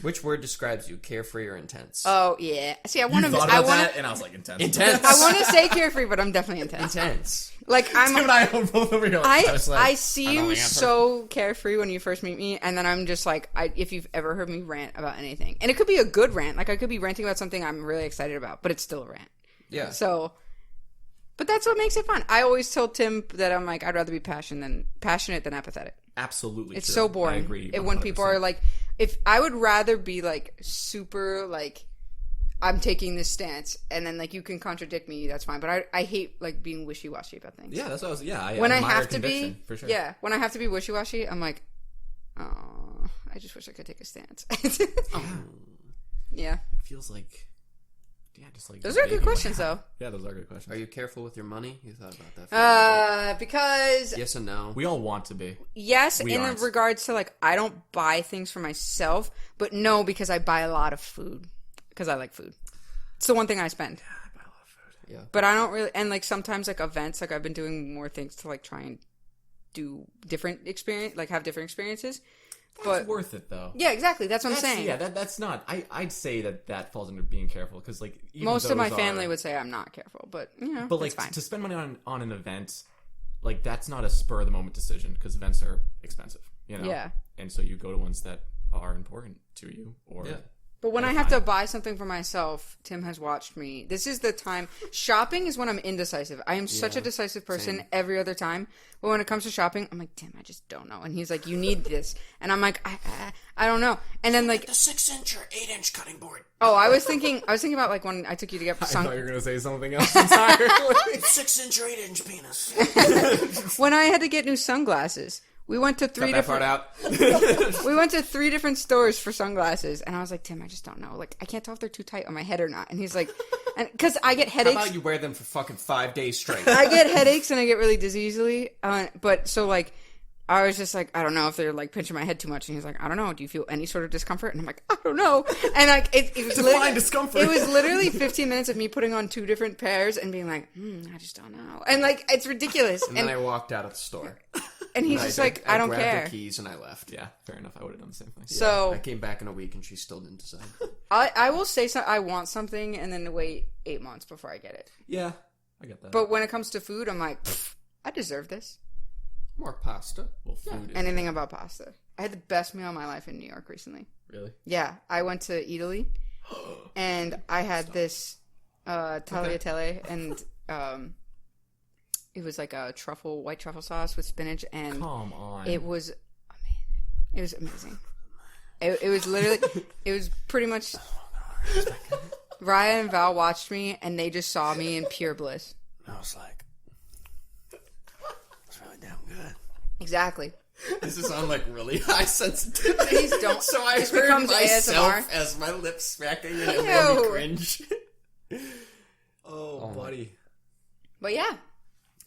Which word describes you? Carefree or intense? Oh yeah. See, I want to. Thought about that, and I was like, intense. Intense. I want to say carefree, but I'm definitely intense. Intense. Like I'm. Tim and I are both over here. I seem so carefree when you first meet me, and then I'm just like, if you've ever heard me rant about anything, and it could be a good rant, like I could be ranting about something I'm really excited about, but it's still a rant. Yeah. So, but that's what makes it fun. I always tell Tim that I'm like, I'd rather be passionate than apathetic. Absolutely. It's true. so boring. I agree. When people are like, if I would rather be like super like, I'm taking this stance, and then like you can contradict me, that's fine. But I hate like being wishy washy about things. Yeah, that's what I was. Yeah, when I admire have to conviction, be, for sure. yeah, when I have to be wishy washy, I'm like, oh, I just wish I could take a stance. Yeah, It feels like. Yeah, just like those are good questions though. Yeah, those are good questions. Are you careful with your money? You thought about that? For a little bit. Because Yes and no. We all want to be. yes, We in aren't. regards to like I don't buy things for myself, but no, because I buy a lot of food because I like food. It's the one thing I spend. I buy a lot of food. Yeah. But I don't really, and like sometimes like events, like I've been doing more things to like try and do different experience, like have different experiences. That's worth it though. Yeah, exactly. That's what I'm saying. Yeah, that's not. I'd say that falls under being careful because like even Most of my those family are- would say I'm not careful, but you know, But like it's fine. to spend money on an event, like that's not a spur of the moment decision because events are expensive. You know. Yeah. And so you go to ones that are important to you, or Yeah. But when I have to buy something for myself, Tim has watched me. This is the time. Shopping is when I'm indecisive. I am such a decisive person Same. every other time. But when it comes to shopping, I'm like, Tim, I just don't know. And he's like, you need this. And I'm like, I don't know. And then like, The 6-inch or 8-inch cutting board. oh, I was thinking about like when I took you to get I sun. thought you were gonna say something else entirely. 6-inch or 8-inch penis. When I had to get new sunglasses. We went to three Cut that part different. out. We went to 3 different stores for sunglasses, and I was like, Tim, I just don't know. Like, I can't tell if they're too tight on my head or not. And he's like, and because I get How headaches. about you wear them for fucking 5 days straight? I get headaches and I get really dizzy easily. But so like, I was just like, I don't know if they're like pinching my head too much. And he's like, I don't know. Do you feel any sort of discomfort? And I'm like, I don't know. And like, it was Define discomfort. It was literally 15 minutes of me putting on 2 different pairs and being like, I just don't know. And like, it's ridiculous. And then I walked out of the store. And he's just like, I don't grabbed care. the keys and I left. Yeah, fair enough. I would have done the same thing. So I came back in a week and she still didn't decide. I will say I want something and then wait 8 months before I get it. Yeah, I get that. But when it comes to food, I'm like, I deserve this. More pasta. well, food is Anything about pasta. I had the best meal of my life in New York recently. really. Yeah, I went to Italy, and I had this tagliatelle, and it was like a white truffle sauce with spinach, and Come on. it was amazing. It was amazing. It was literally, it was pretty much. Raya and Val watched me, and they just saw me in pure bliss. I was like, it's really damn good. Exactly. This is on like really high sensitivity. Please don't. So I This heard becomes myself ASMR. as my lips smacking and it made me Ew. cringe. oh, buddy. But yeah,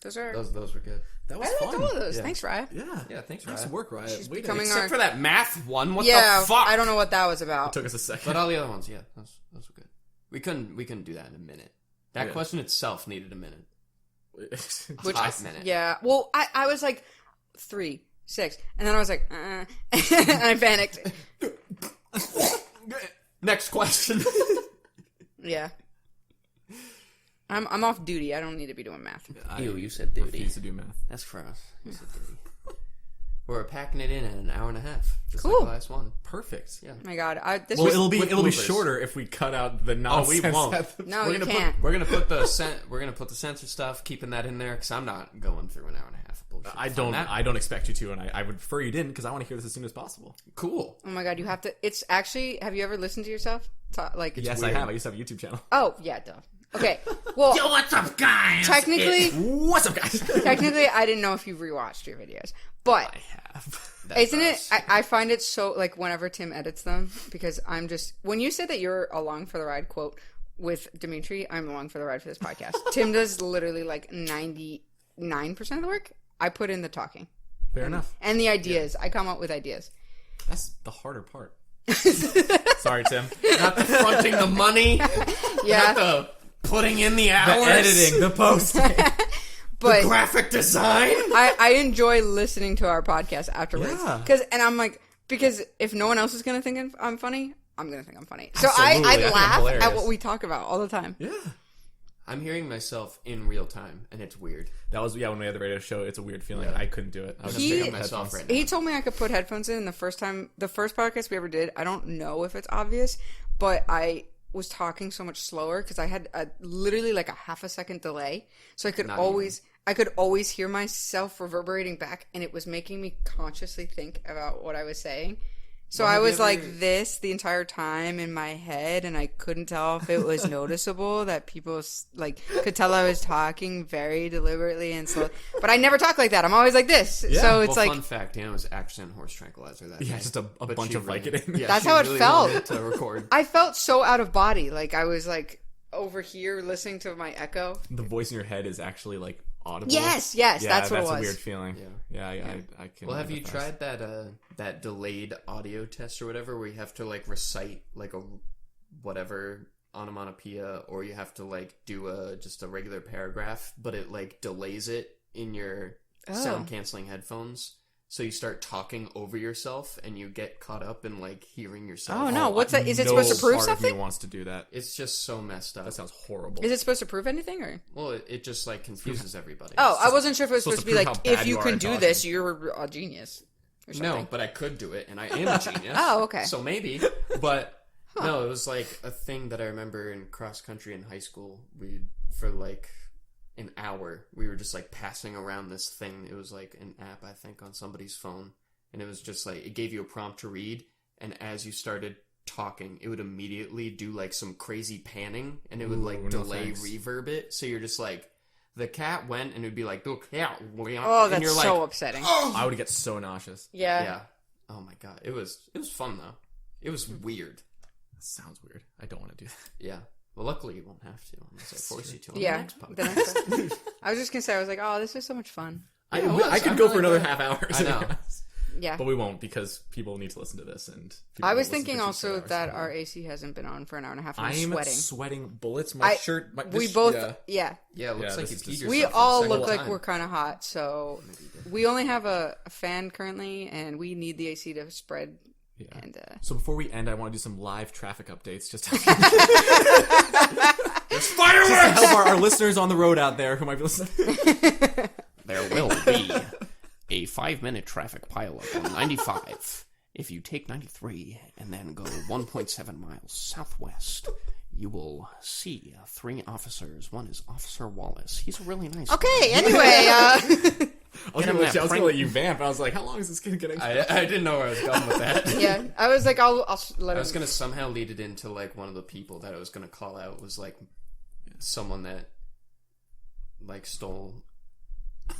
those are. Those were good. That was I liked fun. all of those. Yeah. Thanks, Raya. Yeah. Yeah, thanks, Nice Raya. work, Raya. She's Way to- becoming Except our- for that math one. What Yeah, the fuck? I don't know what that was about. It took us a second. But all the other ones, yeah, those were good. We couldn't do that in a minute. That Yeah. question itself needed a minute. Which, 5 minutes. yeah. Well, I was like 3, 6, and then I was like, and I panicked. Next question. Yeah. I'm off duty. I don't need to be doing math. Ew, you said duty. refuse to do math. That's for us. You said duty. We're packing it in an hour and a half. Just Cool. like the last one. Perfect. Yeah. Oh my God, this Well, was it'll be bloopers. shorter if we cut out the nonsense. we won't. at the- no, we're you gonna can't. we're gonna put the censor stuff, keeping that in there because I'm not going through an hour and a half of bullshit. I don't expect you to, and I would prefer you didn't because I want to hear this as soon as possible. Cool. Oh my God, you have to. It's actually. Have you ever listened to yourself? Like, Yes, weird. I have. I used to have a YouTube channel. Oh yeah, duh. Okay. Well, What's up, guys? technically, What's up, guys? technically, I didn't know if you rewatched your videos, but I have. isn't it? I find it so like whenever Tim edits them because I'm just when you said that you're along for the ride quote with Dimitri, I'm along for the ride for this podcast. Tim does literally like 99% of the work. I put in the talking Fair enough. and the ideas. I come up with ideas. That's the harder part. Sorry, Tim. Not the fronting the money. Yeah, Not the putting in the The hours. editing, the posting. but Graphic design. I enjoy listening to our podcast afterwards Yeah. because I'm like because if no one else is gonna think I'm funny, I'm gonna think I'm funny. So Absolutely, I I think laugh I'm hilarious. at what we talk about all the time. Yeah. I'm hearing myself in real time, and it's weird. That was when we had the radio show. It's a weird feeling. Yeah. I couldn't do it. I was I'm just hearing picking up myself headphones. right now. He told me I could put headphones in the first podcast we ever did. I don't know if it's obvious, but I was talking so much slower because I had literally like a half a second delay, so I could always hear myself reverberating back, and it was making me consciously think about what I was saying. So I was like this the entire time in my head, and I couldn't tell if it was noticeable that people like could tell I was talking very deliberately and slow. But I never talk like that. I'm always like this. Yeah. So it's Well, like fun fact, Anna was actually on horse tranquilizer that day. Yeah, just a But bunch she of really- Vicodin. Yeah, That's she how it really felt. wanted to record. I felt so out of body. Like I was like over here listening to my echo. The voice in your head is actually like audible. Yes, Yeah, that's what it was. a weird feeling. Yeah, I can. Well, have you empathize. tried that delayed audio test or whatever, where you have to like recite like a whatever onomatopoeia, or you have to like do just a regular paragraph, but it like delays it in your sound canceling headphones, so you start talking over yourself and you get caught up in like hearing yourself. Oh no, what's that? Is it No supposed to prove part of me something? wants to do that. It's just so messed up. That sounds horrible. Is it supposed to prove anything or? Well, it just like confuses everybody. Oh, I wasn't sure if it was supposed to be prove like, how bad if you you are can at do talking. this, you're a genius. Or No, something. but I could do it, and I am a genius. Oh, okay. So maybe, but no, it was like a thing that I remember in cross country in high school. For like an hour, we were just like passing around this thing. It was like an app, I think, on somebody's phone, and it was just like it gave you a prompt to read, and as you started talking, it would immediately do like some crazy panning, and it would like no delay thanks. reverb it. So you're just like, the cat went, and it would be like, the cat went. Oh, and that's you're so like, upsetting. I would get so nauseous. Yeah. yeah. Oh my god, it was fun though. It was weird. That sounds weird. I don't want to do that. Yeah. Well, luckily you won't have to unless I force you to on the Yeah. next podcast. The next one. I was just gonna say, I was like, oh, this is so much fun. I it was. could I'm go really for another glad. half hour. I know. Yeah. But we won't, because people need to listen to this. And people I was won't listen thinking to also 2 hours. that our AC hasn't been on for an hour and a half. And I'm I'm sweating. sweating bullets. My shirt. We both. Yeah. Yeah, it looks Yeah, like this you is peed just- yourself We for the all second look like time. we're kind of hot, so we only have a fan currently, and we need the AC to spread. Yeah. And So before we end, I want to do some live traffic updates, just to There's fireworks! help our listeners on the road out there who might be listening. There will be a 5-minute traffic pileup on 95. If you take 93 and then go 1.7 miles southwest, you will see 3 officers. One is Officer Wallace. He's a really nice okay. guy. Anyway. I was gonna let you vamp. I was like, how long is this going to get? I didn't know where I was going with that. Yeah. I was like, I'll let I him. was gonna somehow lead it into like one of the people that I was gonna call out was like someone that like stole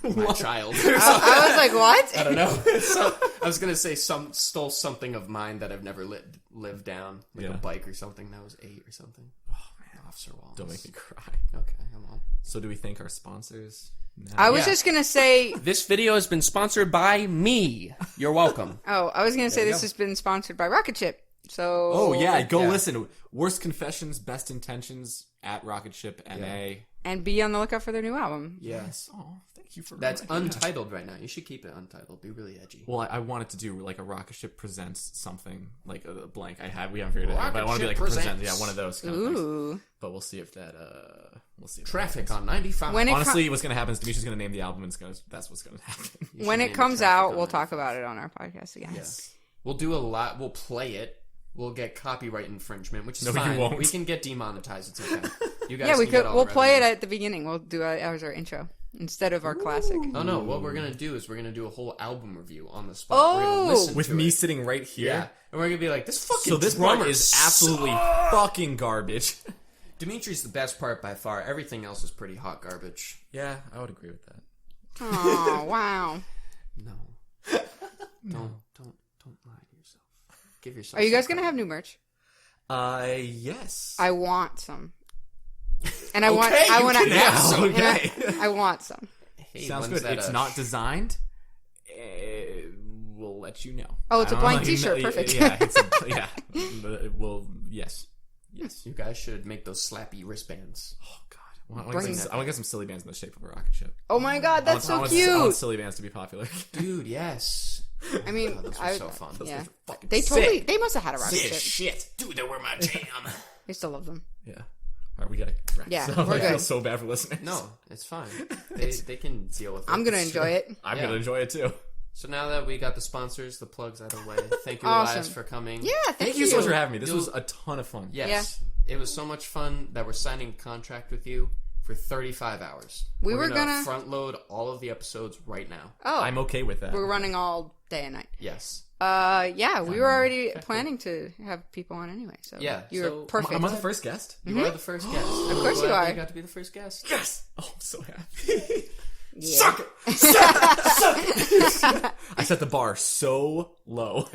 my child. I was like, what? I don't know. So, I was gonna say stole something of mine that I've never lived down, like a bike or something that was 8 or something. Oh man, Officer Wallace. Don't make me cry. Okay, I'm on. So do we thank our sponsors? No. I was Yeah. just gonna say. This video has been sponsored by me. You're welcum. Oh, I was gonna say you this go. has been sponsored by Rocket Ship. So. Oh yeah, go Yeah. listen. Worst Confessions, Best Intentions at Rocket Ship NA. And be on the lookout for their new album. Yes. Oh, thank you for That's reminding me. untitled right now. You should keep it untitled. Be really edgy. Well, I wanted to do like a Rocket Ship presents something like a blank. We haven't figured it out, but I Rocket want to be like Ship a present. presents. Yeah, one of those kind of things. Ooh. But we'll see if that. We'll see. If Traffic that on 95. When it Honestly, what's gonna happen is Demetrius gonna name the album, and that's what's gonna happen. You should When name it comes Traffic out, on we'll 95. talk about it on our podcast again. Yes. We'll do a lot. We'll play it. We'll get copyright infringement, which is No, you fine. won't. We can get demonetized. It's okay. You guys Yeah, we can get could. all We'll the play it revenue. at the beginning. We'll do it as our intro instead of our classic. Oh no! What we're gonna do is we're gonna do a whole album review on the spot. Oh! We're gonna listen With to me it. sitting right here. Yeah, and we're gonna be like, this fucking So this drummer part is absolutely fucking garbage. Dimitri's the best part by far. Everything else is pretty hot garbage. Yeah, I would agree with that. Oh wow! No. Don't lie to yourself. Give yourself. Are you guys some gonna have new merch? Yes. I want some, and I want. Okay, I you want can to. have some. Okay. I want some. Hey, Sounds when's good. that, It's not designed. We'll let you know. Oh, it's a I don't blank know. T-shirt. Perfect. Yeah, yeah. But it will. Yes. You guys should make those slappy wristbands. Oh God. I Bring want to get some silly bands in the shape of a rocket ship. Oh my god, that's I so want cute. silly bands to be popular. Dude, yes. I mean, Those were so fun. Yeah, fucking they sick. they must have had a rocket This ship. shit. Dude, they were my jam. I still love them. Yeah. All right, we gotta wrap Yeah, this up. we're I feel good. so bad for listeners. No, it's fine. They can deal with it. I'm gonna enjoy it. I'm Yeah. gonna enjoy it too. So now that we got the sponsors, the plugs out of the way, thank you, Awesome. Elias, for coming. Yeah, Thank you so much for having me. This was a ton of fun. Yes. It was so much fun that we're signing a contract with you for 35 hours. We We're were gonna front load all of the episodes right now. Oh, I'm okay with that. we're running all day and night. Yes. Yeah, we were already planning to have people on anyway. So Yeah, you're so- perfect. Am I the first guest? You are the first guest. Of course you are. You got to be the first guest. Yes! Oh, I'm so happy. Yeah. Suck it! Suck it! I set the bar so low.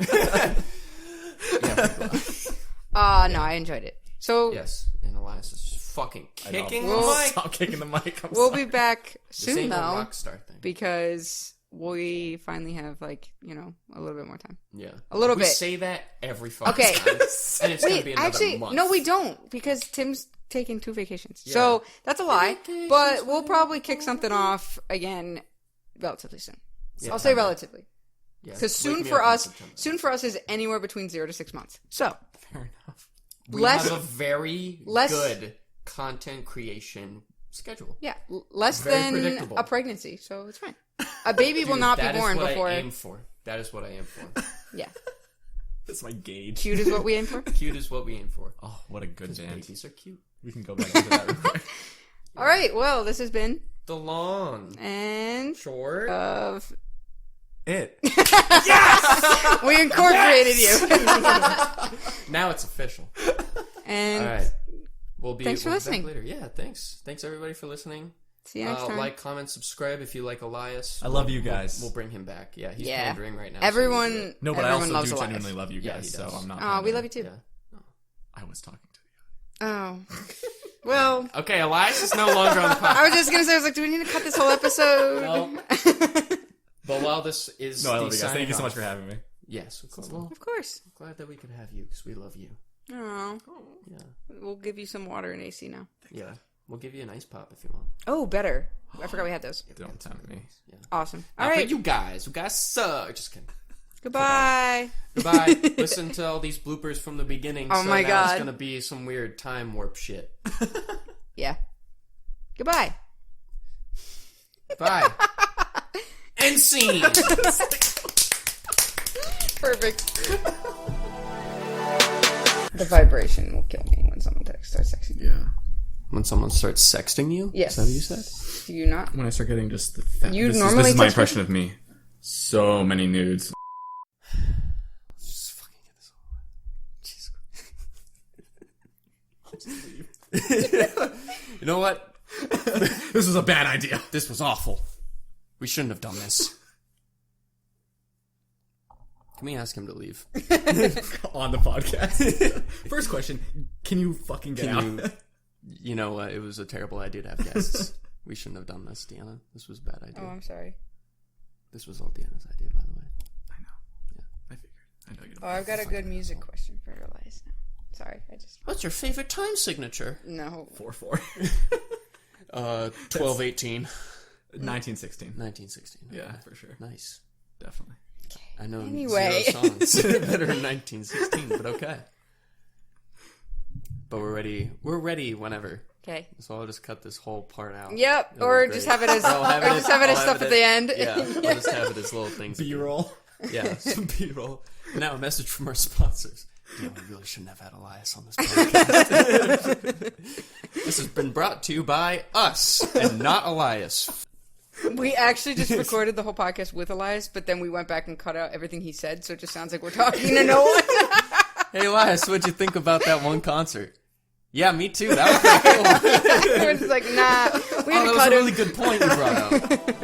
No, I enjoyed it. So Yes. And Elias is just fucking kicking the Well, mic. Stop kicking the mic. we'll be back This soon ain't no though, rock star thing. because we finally have a little bit more time. Yeah. A little we bit. say that every fucking Okay. time. And it's going to be Wait, another actually, month. no, we don't, because Tim's taking 2 vacations. Yeah. So that's a lie. Vacations, But we'll probably kick something off again relatively soon. Yeah. I'll say relatively, Yeah. because Wake soon me for up in us, September. is anywhere between 0 to 6 months. So Fair enough. We less- have a very less- good content creation schedule. yeah, less Very than predictable. a pregnancy, so it's fine. A baby will Dude, not be that is born what before. I aim for. That is what I aim for. Yeah, That's my gauge. cute is what we aim for. Cute is what we aim for. Oh, what a good band. Babies are cute. We can go back into that real quick. All right, well, this has been The long, and short. of It. we incorporated you. Now it's official. And All right. We'll be Thanks for we'll be back listening. later. Yeah, thanks. Thanks everybody for listening. see you next time. Like, comment, subscribe if you like Elias. I love you guys. We'll bring him back. Yeah, he's Yeah. pandering right now. so Everyone, he's good. No, but I everyone also loves do Elias. genuinely love you Yeah, guys, he so does. I'm not. Oh, we love you too. Yeah. I was talking to you. Oh, well, Okay, Elias is no longer on the podcast. I was just gonna say, I was like, do we need to cut this whole episode? No. But while this is No, I the love you guys. Thank you so signing much for off- having me. Yes, of course. Well, Of course. glad that we could have you because we love you. Oh, Yeah, we'll give you some water and AC now. yeah. We'll give you an ice pop if you want. Oh, better. I forgot we had those. Don't tempt me. Yeah. Awesome. All Now, right. for you guys suck. Just kidding. Goodbye. Goodbye. Listen to all these bloopers from the beginning. Oh so my now God. It's gonna be some weird time warp shit. Yeah. Goodbye. Bye. End scene. Perfect. The vibration will kill me when someone starts texting. Yeah. When someone starts sexting you? Yes. Is that what you said? Do you not? When I start getting just the You this normally is my text impression of me. So many nudes. Just fucking get this over with. Jesus. You know what? This was a bad idea. This was awful. We shouldn't have done this. Can we ask him to leave? On the podcast. First question: can you fucking get out? You know, it was a terrible idea to have guests. We shouldn't have done this, Deanna. This was a bad idea. Oh, I'm sorry. This was all Deanna's idea, by the way. I know. Yeah. I figured. I know you. Oh, I've got a good music question for Elias now. Sorry, I just... What's your favorite time signature? No. 4-4. 1218. 1916. 1916. Yeah, Okay. for sure. Nice. Definitely. I know Anyway. 0 songs that are 1916, but okay. But we're ready. We're ready whenever. Okay. So I'll just cut this whole part out. Yep, It'll or be just great. have it as, I'll have or just have it as I'll stuff have at the end. Yeah, I'll just have it as little things. B-roll. Yeah, some B-roll. Now a message from our sponsors. Yeah, we really shouldn't have had Elias on this podcast. This has been brought to you by us and not Elias. We actually just recorded the whole podcast with Elias, but then we went back and cut out everything he said, so it just sounds like we're talking to no one. Hey Elias, what'd you think about that one concert? Yeah, me too. That was pretty cool. We're just like, nah, we had Oh, to that was cut a him. really good point you brought up.